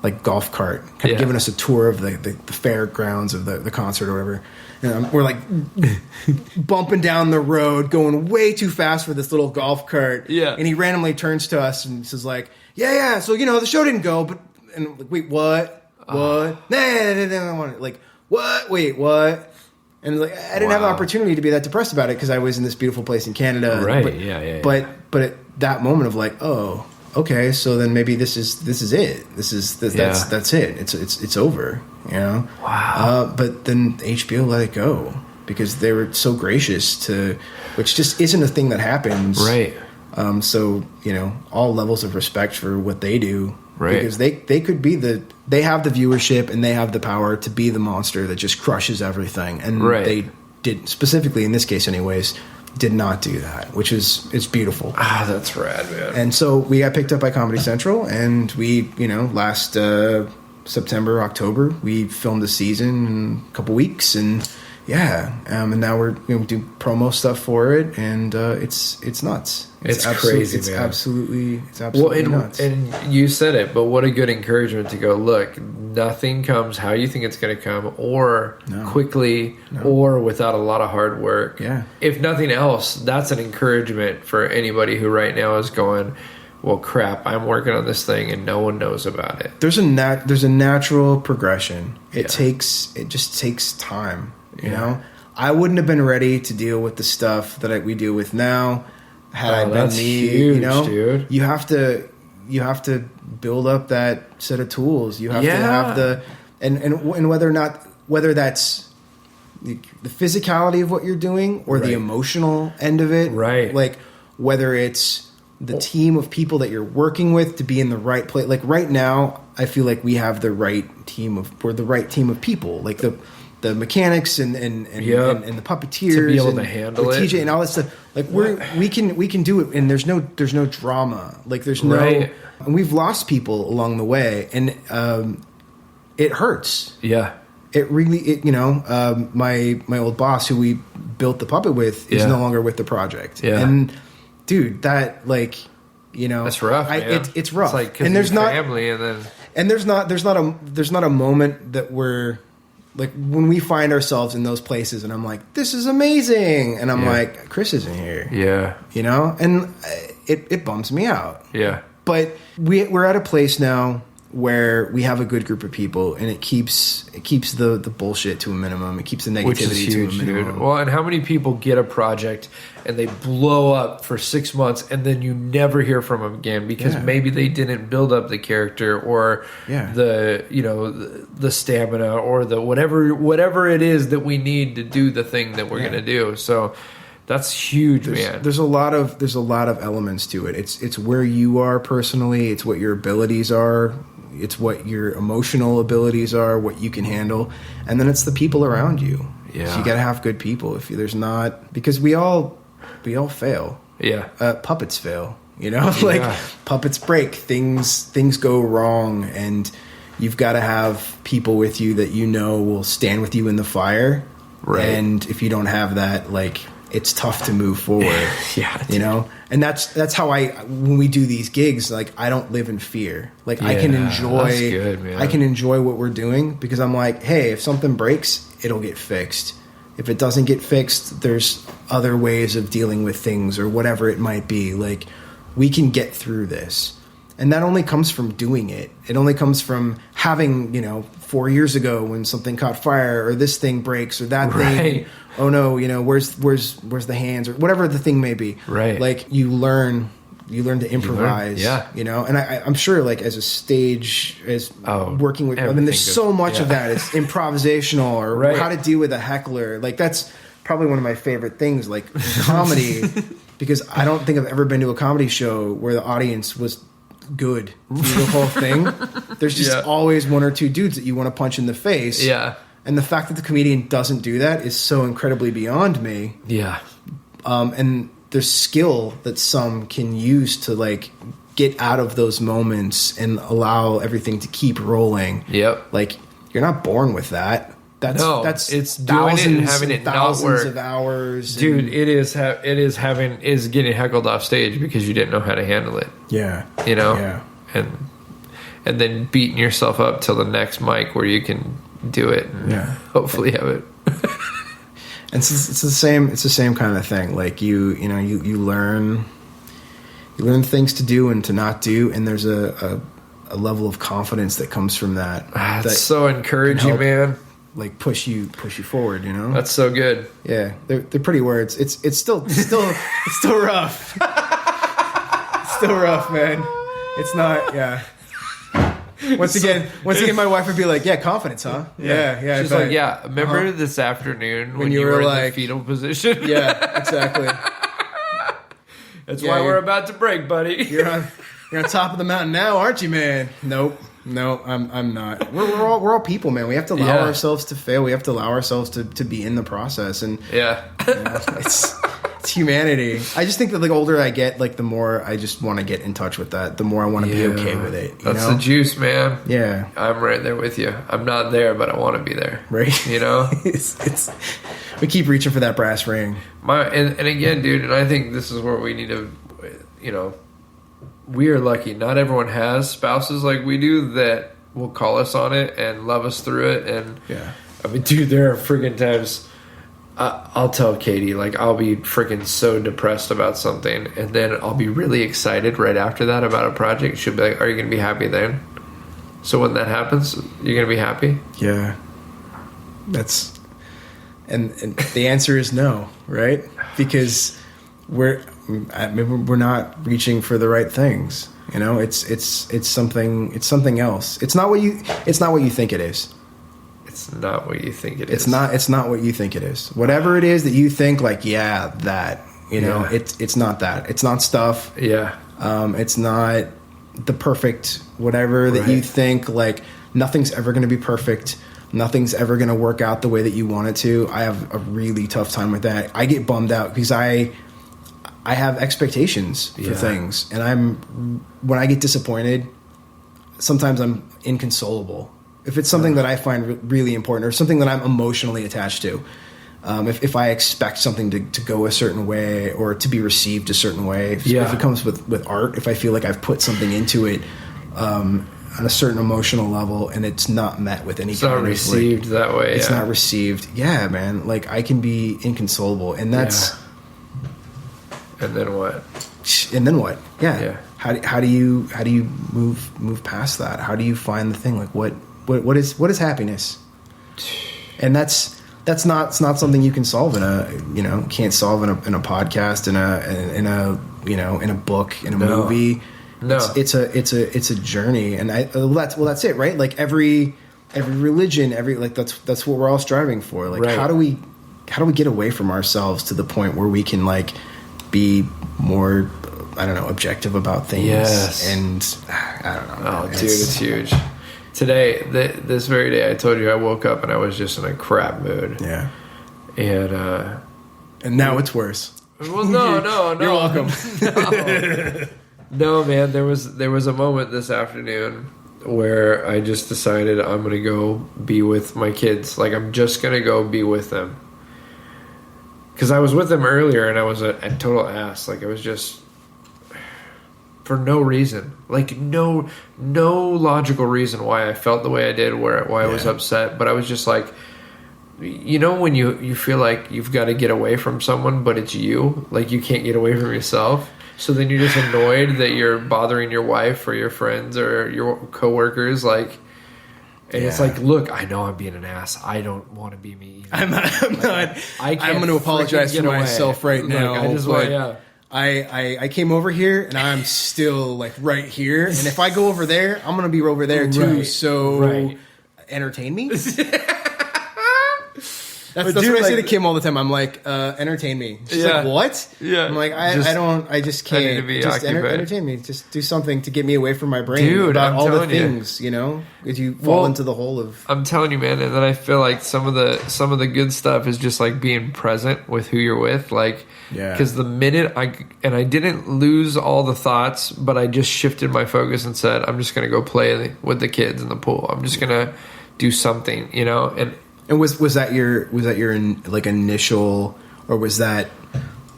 Speaker 5: like golf cart, kind of giving us a tour of the fairgrounds of the concert or whatever. And we're like bumping down the road, going way too fast for this little golf cart.
Speaker 1: Yeah.
Speaker 5: And he randomly turns to us and says like, yeah. So, the show didn't go, but, and I'm like, wait, what? What? Nah, like, what? Wait, what? And like, I didn't have an opportunity to be that depressed about it because I was in this beautiful place in Canada.
Speaker 1: Right.
Speaker 5: But, but at that moment of like, oh, okay, so then maybe this is it. That's it. It's over.
Speaker 1: Wow.
Speaker 5: But then HBO let it go because they were so gracious which just isn't a thing that happens.
Speaker 1: Right.
Speaker 5: So all levels of respect for what they do.
Speaker 1: Right.
Speaker 5: Because they could be they have the viewership and they have the power to be the monster that just crushes everything. And they did, specifically in this case anyways, did not do that, which is beautiful.
Speaker 1: That's rad, man.
Speaker 5: And so we got picked up by Comedy Central, and we, last September, October, we filmed the season in a couple weeks, and and now we're do promo stuff for it, and it's nuts.
Speaker 1: It's crazy,
Speaker 5: it's
Speaker 1: man.
Speaker 5: Absolutely nuts.
Speaker 1: And you said it, but what a good encouragement to go, look, nothing comes how you think it's going to come, or quickly, or without a lot of hard work.
Speaker 5: Yeah.
Speaker 1: If nothing else, that's an encouragement for anybody who right now is going, well, crap, I'm working on this thing and no one knows about it.
Speaker 5: There's a natural progression. It just takes time. You know, I wouldn't have been ready to deal with the stuff that we deal with now had I been me.
Speaker 1: Huge, dude.
Speaker 5: You have to build up that set of tools. You have to have and whether that's the physicality of what you're doing or the emotional end of it,
Speaker 1: right?
Speaker 5: Like whether it's the team of people that you're working with to be in the right place. Like right now, I feel like we have the right team of people. Like the mechanics and the puppeteers
Speaker 1: to be able to handle it,
Speaker 5: TJ and all that stuff. Like we can do it, and there's no drama. Like there's no, and we've lost people along the way, and it hurts.
Speaker 1: Yeah,
Speaker 5: it really my old boss who we built the puppet with is no longer with the project.
Speaker 1: Yeah,
Speaker 5: and dude, that
Speaker 1: that's rough.
Speaker 5: It's rough.
Speaker 1: It's like
Speaker 5: and there's not
Speaker 1: family, and
Speaker 5: there's not a moment that we're. Like when we find ourselves in those places and I'm like, this is amazing. And I'm like, Chris isn't here.
Speaker 1: Yeah.
Speaker 5: And it bums me out.
Speaker 1: Yeah.
Speaker 5: But we're at a place now where we have a good group of people and it keeps the bullshit to a minimum. It keeps the negativity
Speaker 1: Which is huge,
Speaker 5: to a minimum.
Speaker 1: Dude. Well, and how many people get a project and they blow up for 6 months and then you never hear from them again because maybe they didn't build up the character or the stamina or the whatever it is that we need to do the thing that we're going to do. So that's huge, man.
Speaker 5: There's a lot of elements to it. It's where you are personally, it's what your abilities are, it's what your emotional abilities are, what you can handle, and then it's the people around you.
Speaker 1: Yeah.
Speaker 5: So you got to have good people. If there's not, because we all fail.
Speaker 1: Yeah.
Speaker 5: Puppets fail, like puppets break, things go wrong, and you've got to have people with you that will stand with you in the fire. Right. And if you don't have that, like, it's tough to move forward. And that's how when we do these gigs, like, I don't live in fear. Like, I can enjoy what we're doing because I'm like, hey, if something breaks, it'll get fixed. If it doesn't get fixed, there's other ways of dealing with things or whatever it might be. Like, we can get through this. And that only comes from doing it. It only comes from having, 4 years ago when something caught fire or this thing breaks or that thing. Oh no, where's the hands or whatever the thing may be.
Speaker 1: Right.
Speaker 5: Like you learn to improvise. And I'm sure like as a stage, working with, there's so much of that. It's improvisational or how to deal with a heckler. Like that's probably one of my favorite things, like comedy, because I don't think I've ever been to a comedy show where the audience was good through the whole thing. There's just always one or two dudes that you want to punch in the face.
Speaker 1: Yeah.
Speaker 5: And the fact that the comedian doesn't do that is so incredibly beyond me.
Speaker 1: Yeah.
Speaker 5: And there's skill that some can use to like get out of those moments and allow everything to keep rolling.
Speaker 1: Yep.
Speaker 5: Like you're not born with that.
Speaker 1: It's doing it and having it not work.
Speaker 5: Of hours.
Speaker 1: Dude, it is getting heckled off stage because you didn't know how to handle it.
Speaker 5: Yeah.
Speaker 1: Yeah. And and then beating yourself up till the next mic where you can do it and hopefully have it.
Speaker 5: And it's the same kind of thing. Like you learn things to do and to not do, and there's a level of confidence that comes from that.
Speaker 1: That's so encouraging, man.
Speaker 5: Like push you forward, you know?
Speaker 1: That's so good.
Speaker 5: Yeah. They're pretty words. It's still it's still rough. It's still rough, man. It's not, Once again, my wife would be like, "Yeah, confidence, huh? Yeah."
Speaker 1: She's like, "Yeah, remember this afternoon when you were in the fetal position?"
Speaker 5: Yeah, exactly.
Speaker 1: That's why we're about to break, buddy.
Speaker 5: You're on top of the mountain now, aren't you, man? Nope. No, I'm not. We're all people, man. We have to allow ourselves to fail. We have to allow ourselves to be in the process, and it's humanity. I just think that the older I get, like the more I just want to get in touch with that. The more I want to be okay with it.
Speaker 1: That's the juice, man.
Speaker 5: Yeah,
Speaker 1: I'm right there with you. I'm not there, but I want to be there.
Speaker 5: Right?
Speaker 1: You know,
Speaker 5: it's we keep reaching for that brass ring.
Speaker 1: And again, dude, and I think this is where we need to, we are lucky. Not everyone has spouses like we do that will call us on it and love us through it. And I mean, dude, there are friggin' times I'll tell Katie, like, I'll be freaking so depressed about something, and then I'll be really excited right after that about a project. She'll be like, "Are you going to be happy then?" So when that happens, you're going to be happy?
Speaker 5: Yeah. That's... And the answer is no, right? Because we're not reaching for the right things. You know, it's something else. It's not what you think it is.
Speaker 1: It's not what you think it is.
Speaker 5: It's not what you think it is. Whatever it is that you think, like, it's not that. It's not stuff.
Speaker 1: Yeah.
Speaker 5: It's not the perfect whatever that you think. Like, nothing's ever going to be perfect. Nothing's ever going to work out the way that you want it to. I have a really tough time with that. I get bummed out because I have expectations for things, and when I get disappointed, sometimes I'm inconsolable. If it's something that I find really important or something that I'm emotionally attached to, if I expect something to go a certain way or to be received a certain way, if it comes with art, if I feel like I've put something into it on a certain emotional level and it's not met with any kind of...
Speaker 1: It's not received that way.
Speaker 5: It's not received. Yeah, man. Like, I can be inconsolable, and that's...
Speaker 1: And then what?
Speaker 5: And then what? Yeah. How do you move past that? How do you find the thing? Like, what is happiness? And that's not something you can solve can't solve in a podcast, in a book, in a movie. No. It's a journey, and that's it, right? Like every religion, that's what we're all striving for. Like, how do we get away from ourselves to the point where we can, like, be more, I don't know, objective about things?
Speaker 1: Yes.
Speaker 5: And I don't know.
Speaker 1: Oh, dude, it's huge. Today, this very day, I told you I woke up and I was just in a crap mood.
Speaker 5: Yeah.
Speaker 1: And
Speaker 5: now it's worse.
Speaker 1: Well, no.
Speaker 5: You're welcome.
Speaker 1: No, man, there was a moment this afternoon where I just decided I'm going to go be with my kids. Like, I'm just going to go be with them. Because I was with them earlier and I was a total ass. Like, I was just... For no reason. Like, no logical reason why I felt the way I did, why I was upset. But I was just like... You know when you feel like you've got to get away from someone, but it's you? Like, you can't get away from yourself? So then you're just annoyed that you're bothering your wife or your friends or your coworkers, like, and it's like, look, I know I'm being an ass. I don't want to be me either. I'm
Speaker 5: going to apologize to myself right now.
Speaker 1: Like, I just want,
Speaker 5: I came over here and I'm still, like, right here. And if I go over there, I'm going to be over there too. Right. So entertain me. That's what I say to Kim all the time. I'm like, entertain me. She's like, what?
Speaker 1: Yeah.
Speaker 5: I'm like, I just can't.
Speaker 1: I need to be
Speaker 5: just entertain me. Just do something to get me away from my brain.
Speaker 1: Dude,
Speaker 5: about
Speaker 1: I'm
Speaker 5: all the
Speaker 1: telling
Speaker 5: things, if you fall into the hole of...
Speaker 1: I'm telling you, man, and then I feel like some of the good stuff is just like being present with who you're with. Like, because the minute I didn't lose all the thoughts, but I just shifted my focus and said, I'm just going to go play with the kids in the pool. I'm just going to do something, And
Speaker 5: was that your like initial, or was that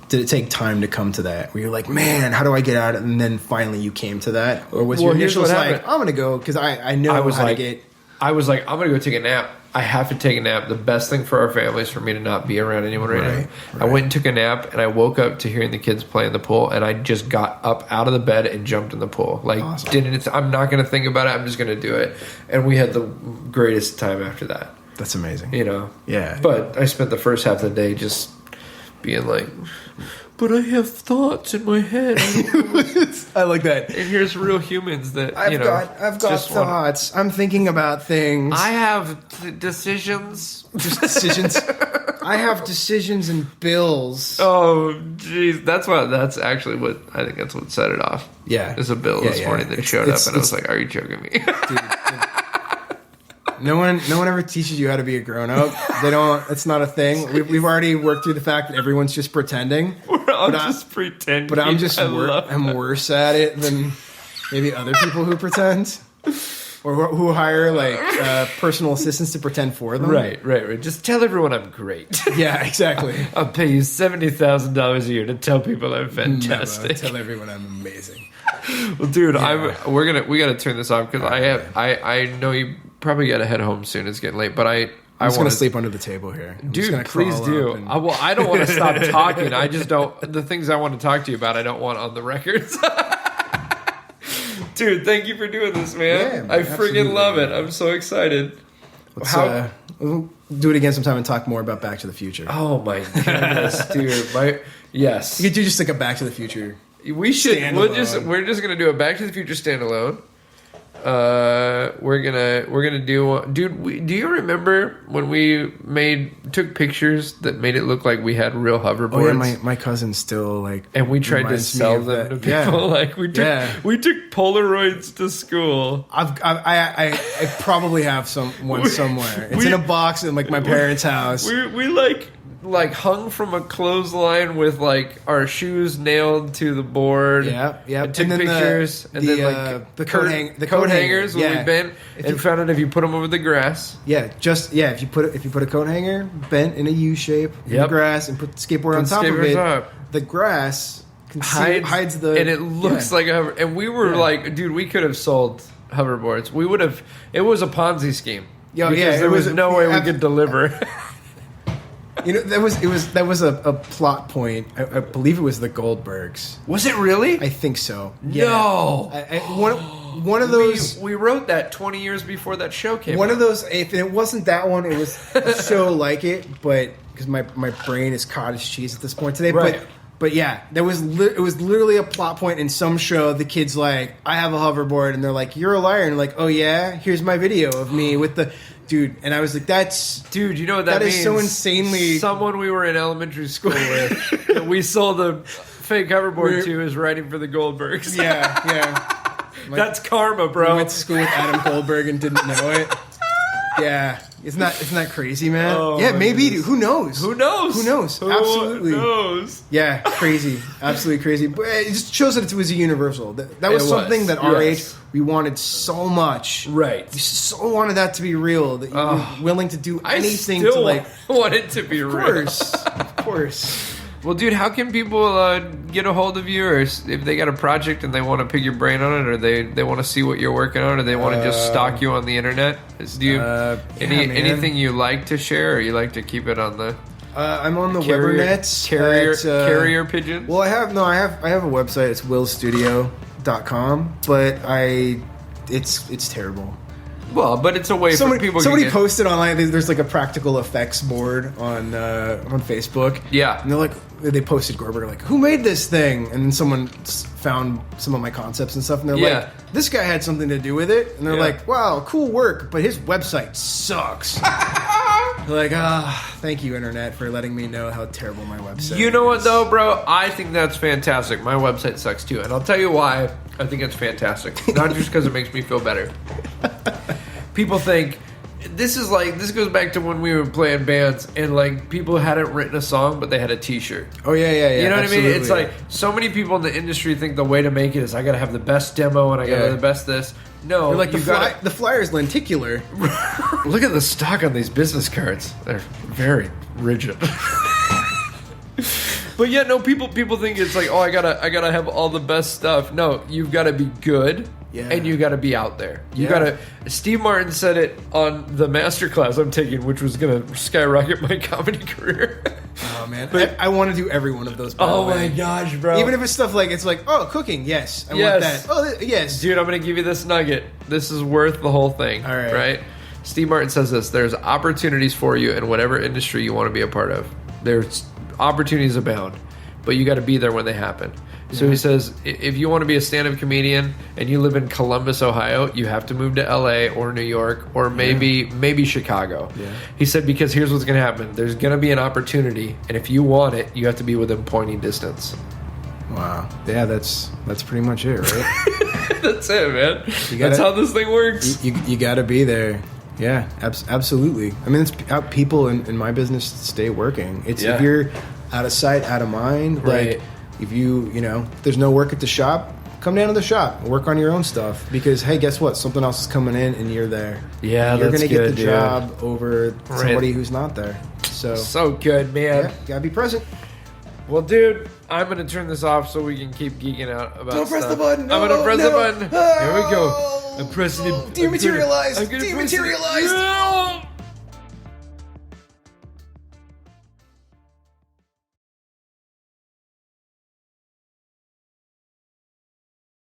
Speaker 5: did it take time to come to that? Where you're like, man, how do I get out? And then finally you came to that, or was your initial like, I'm gonna go because I know how to get.
Speaker 1: I was like, I'm gonna go take a nap. I have to take a nap. The best thing for our family is for me to not be around anyone right now. I went and took a nap, and I woke up to hearing the kids play in the pool, and I just got up out of the bed and jumped in the pool. Like, awesome. I'm not going to think about it. I'm just going to do it. And we had the greatest time after that.
Speaker 5: That's amazing.
Speaker 1: You know?
Speaker 5: Yeah.
Speaker 1: But I spent the first half of the day just being like, but I have thoughts in my head.
Speaker 5: I like that.
Speaker 1: And here's real humans that
Speaker 5: I've got thoughts. I'm thinking about things.
Speaker 1: I have decisions.
Speaker 5: Just decisions. I have decisions and bills.
Speaker 1: Oh, jeez, that's actually what I think. That's what set it off.
Speaker 5: Yeah,
Speaker 1: there's a bill this morning that showed up, and I was like, "Are you joking me?" Dude,
Speaker 5: No one ever teaches you how to be a grown up. They don't. It's not a thing. We've already worked through the fact that everyone's just pretending.
Speaker 1: We're all just pretending.
Speaker 5: But I'm worse at it than maybe other people who pretend, or who hire like personal assistants to pretend for them.
Speaker 1: Right. Just tell everyone I'm great.
Speaker 5: Yeah, exactly.
Speaker 1: I'll pay you $70,000 a year to tell people I'm fantastic.
Speaker 5: Never. Tell everyone I'm amazing.
Speaker 1: Well, dude, we gotta turn this off because I know you probably gotta head home soon. It's getting late, but I'm
Speaker 5: just gonna sleep under the table here.
Speaker 1: Dude, please do. I don't want to stop talking. I just don't. The things I want to talk to you about, I don't want on the records. Dude, thank you for doing this, man. I freaking love it. I'm so excited.
Speaker 5: We'll do it again sometime and talk more about Back to the Future.
Speaker 1: Oh my goodness, dude. Yes.
Speaker 5: You could do just like a Back to the Future.
Speaker 1: We should. We're just gonna do a Back to the Future standalone. We're gonna do. Dude, do you remember when we took pictures that made it look like we had real hoverboards?
Speaker 5: Oh yeah, my cousin still like.
Speaker 1: And we tried to sell them to people. Yeah. Like we took Polaroids to school.
Speaker 5: I probably have one somewhere. It's in a box in like my parents' house.
Speaker 1: We like hung from a clothesline with like our shoes nailed to the board.
Speaker 5: Yeah.
Speaker 1: And took pictures. The coat hangers when we bent and found out if you put them over the grass.
Speaker 5: Yeah, if you put a coat hanger bent in a U shape in the grass and put the skateboard on top of it, the grass hides the
Speaker 1: and it looks like a hover. And we were like, dude, we could have sold hoverboards. We would have. It was a Ponzi scheme. Because there was no way we could deliver.
Speaker 5: You know, that was a plot point. I believe it was the Goldbergs.
Speaker 1: Was it really?
Speaker 5: I think so.
Speaker 1: No.
Speaker 5: One of those.
Speaker 1: We wrote that 20 years before that show came out.
Speaker 5: One of those. If it wasn't that one, it was a show like it. But because my brain is cottage cheese at this point today.
Speaker 1: Right.
Speaker 5: But yeah, it was literally a plot point in some show. The kid's like, I have a hoverboard, and they're like, you're a liar, and like, oh yeah, here's my video of me with the. Dude, and I was like,
Speaker 1: dude, you know what that means?
Speaker 5: That is so insanely...
Speaker 1: Someone we were in elementary school with, that we sold a fake hoverboard to, is writing for the Goldbergs.
Speaker 5: Yeah.
Speaker 1: That's karma, bro.
Speaker 5: I went to school with Adam Goldberg and didn't know it. Yeah. Isn't that crazy, man?
Speaker 1: Oh,
Speaker 5: yeah, maybe. Dude. Who knows? Absolutely.
Speaker 1: Who knows?
Speaker 5: Yeah, crazy. Absolutely crazy. But it just shows that it was a universal. That was something that our age... We wanted so much.
Speaker 1: Right.
Speaker 5: We so wanted that to be real that you were willing to do anything
Speaker 1: to
Speaker 5: like...
Speaker 1: want it to be real.
Speaker 5: Of course.
Speaker 1: Well, dude, how can people get a hold of you, or if they got a project and they want to pick your brain on it, or they want to see what you're working on, or they want to just stalk you on the internet? Do you anything you like to share, or you like to keep it on the...
Speaker 5: I'm on the Webernets.
Speaker 1: Carrier pigeon?
Speaker 5: Well, I have a website. It's willstudio.com, but it's terrible.
Speaker 1: Well, but it's a way for people.
Speaker 5: Somebody posted online. There's like a practical effects board on Facebook.
Speaker 1: Yeah,
Speaker 5: and they posted Gorburger like, who made this thing? And then someone found some of my concepts and stuff, and they're like, this guy had something to do with it. And they're like, wow, cool work, but his website sucks. They're like, thank you, internet, for letting me know how terrible my website is.
Speaker 1: You know what, though, bro? I think that's fantastic. My website sucks, too. And I'll tell you why I think it's fantastic. Not just because it makes me feel better. People think... This goes back to when we were playing bands, and, like, people hadn't written a song, but they had a T-shirt.
Speaker 5: Oh, yeah.
Speaker 1: You know what I mean? It's like, so many people in the industry think the way to make it is I gotta have the best demo, and I gotta have the best this. No,
Speaker 5: like the flyer's lenticular.
Speaker 1: Look at the stock on these business cards. They're very rigid. But yeah, no, people think it's like, oh, I gotta have all the best stuff. No, you've got to be good.
Speaker 5: Yeah.
Speaker 1: And you got to be out there. You
Speaker 5: Yeah.
Speaker 1: got to. Steve Martin said it on the masterclass I'm taking, which was going to skyrocket my comedy career.
Speaker 5: Oh man, I want to do every one of those. By
Speaker 1: Oh
Speaker 5: the way.
Speaker 1: my gosh, bro!
Speaker 5: Even if it's stuff like oh, cooking, yes, I want that. Oh, yes,
Speaker 1: dude, I'm going to give you this nugget. This is worth the whole thing.
Speaker 5: All right.
Speaker 1: Right? Steve Martin says this: there's opportunities for you in whatever industry you want to be a part of. There's opportunities abound, but you got to be there when they happen. So he says, if you want to be a stand-up comedian and you live in Columbus, Ohio, you have to move to LA or New York or maybe Chicago. Yeah. He said, because here's what's going to happen. There's going to be an opportunity, and if you want it, you have to be within pointing distance.
Speaker 5: Wow. Yeah, that's pretty much it, right?
Speaker 1: That's it, man. That's how this thing works.
Speaker 5: You got to be there. Yeah, absolutely. I mean, it's how people in my business stay working. It's if you're out of sight, out of mind,
Speaker 1: right.
Speaker 5: Like, if there's no work at the shop, come down to the shop and work on your own stuff. Because, hey, guess what? Something else is coming in and you're there.
Speaker 1: Yeah,
Speaker 5: and you're
Speaker 1: that's
Speaker 5: going to get the
Speaker 1: dude.
Speaker 5: job over somebody who's not there. So
Speaker 1: good, man.
Speaker 5: Yeah, got to be present.
Speaker 1: Well, dude, I'm going to turn this off so we can keep geeking out about
Speaker 5: Don't
Speaker 1: stuff.
Speaker 5: press the button.
Speaker 1: I'm going to press the button. Here we go. I'm pressing it.
Speaker 5: Dematerialized.
Speaker 1: I'm gonna
Speaker 5: Dematerialized.
Speaker 1: No!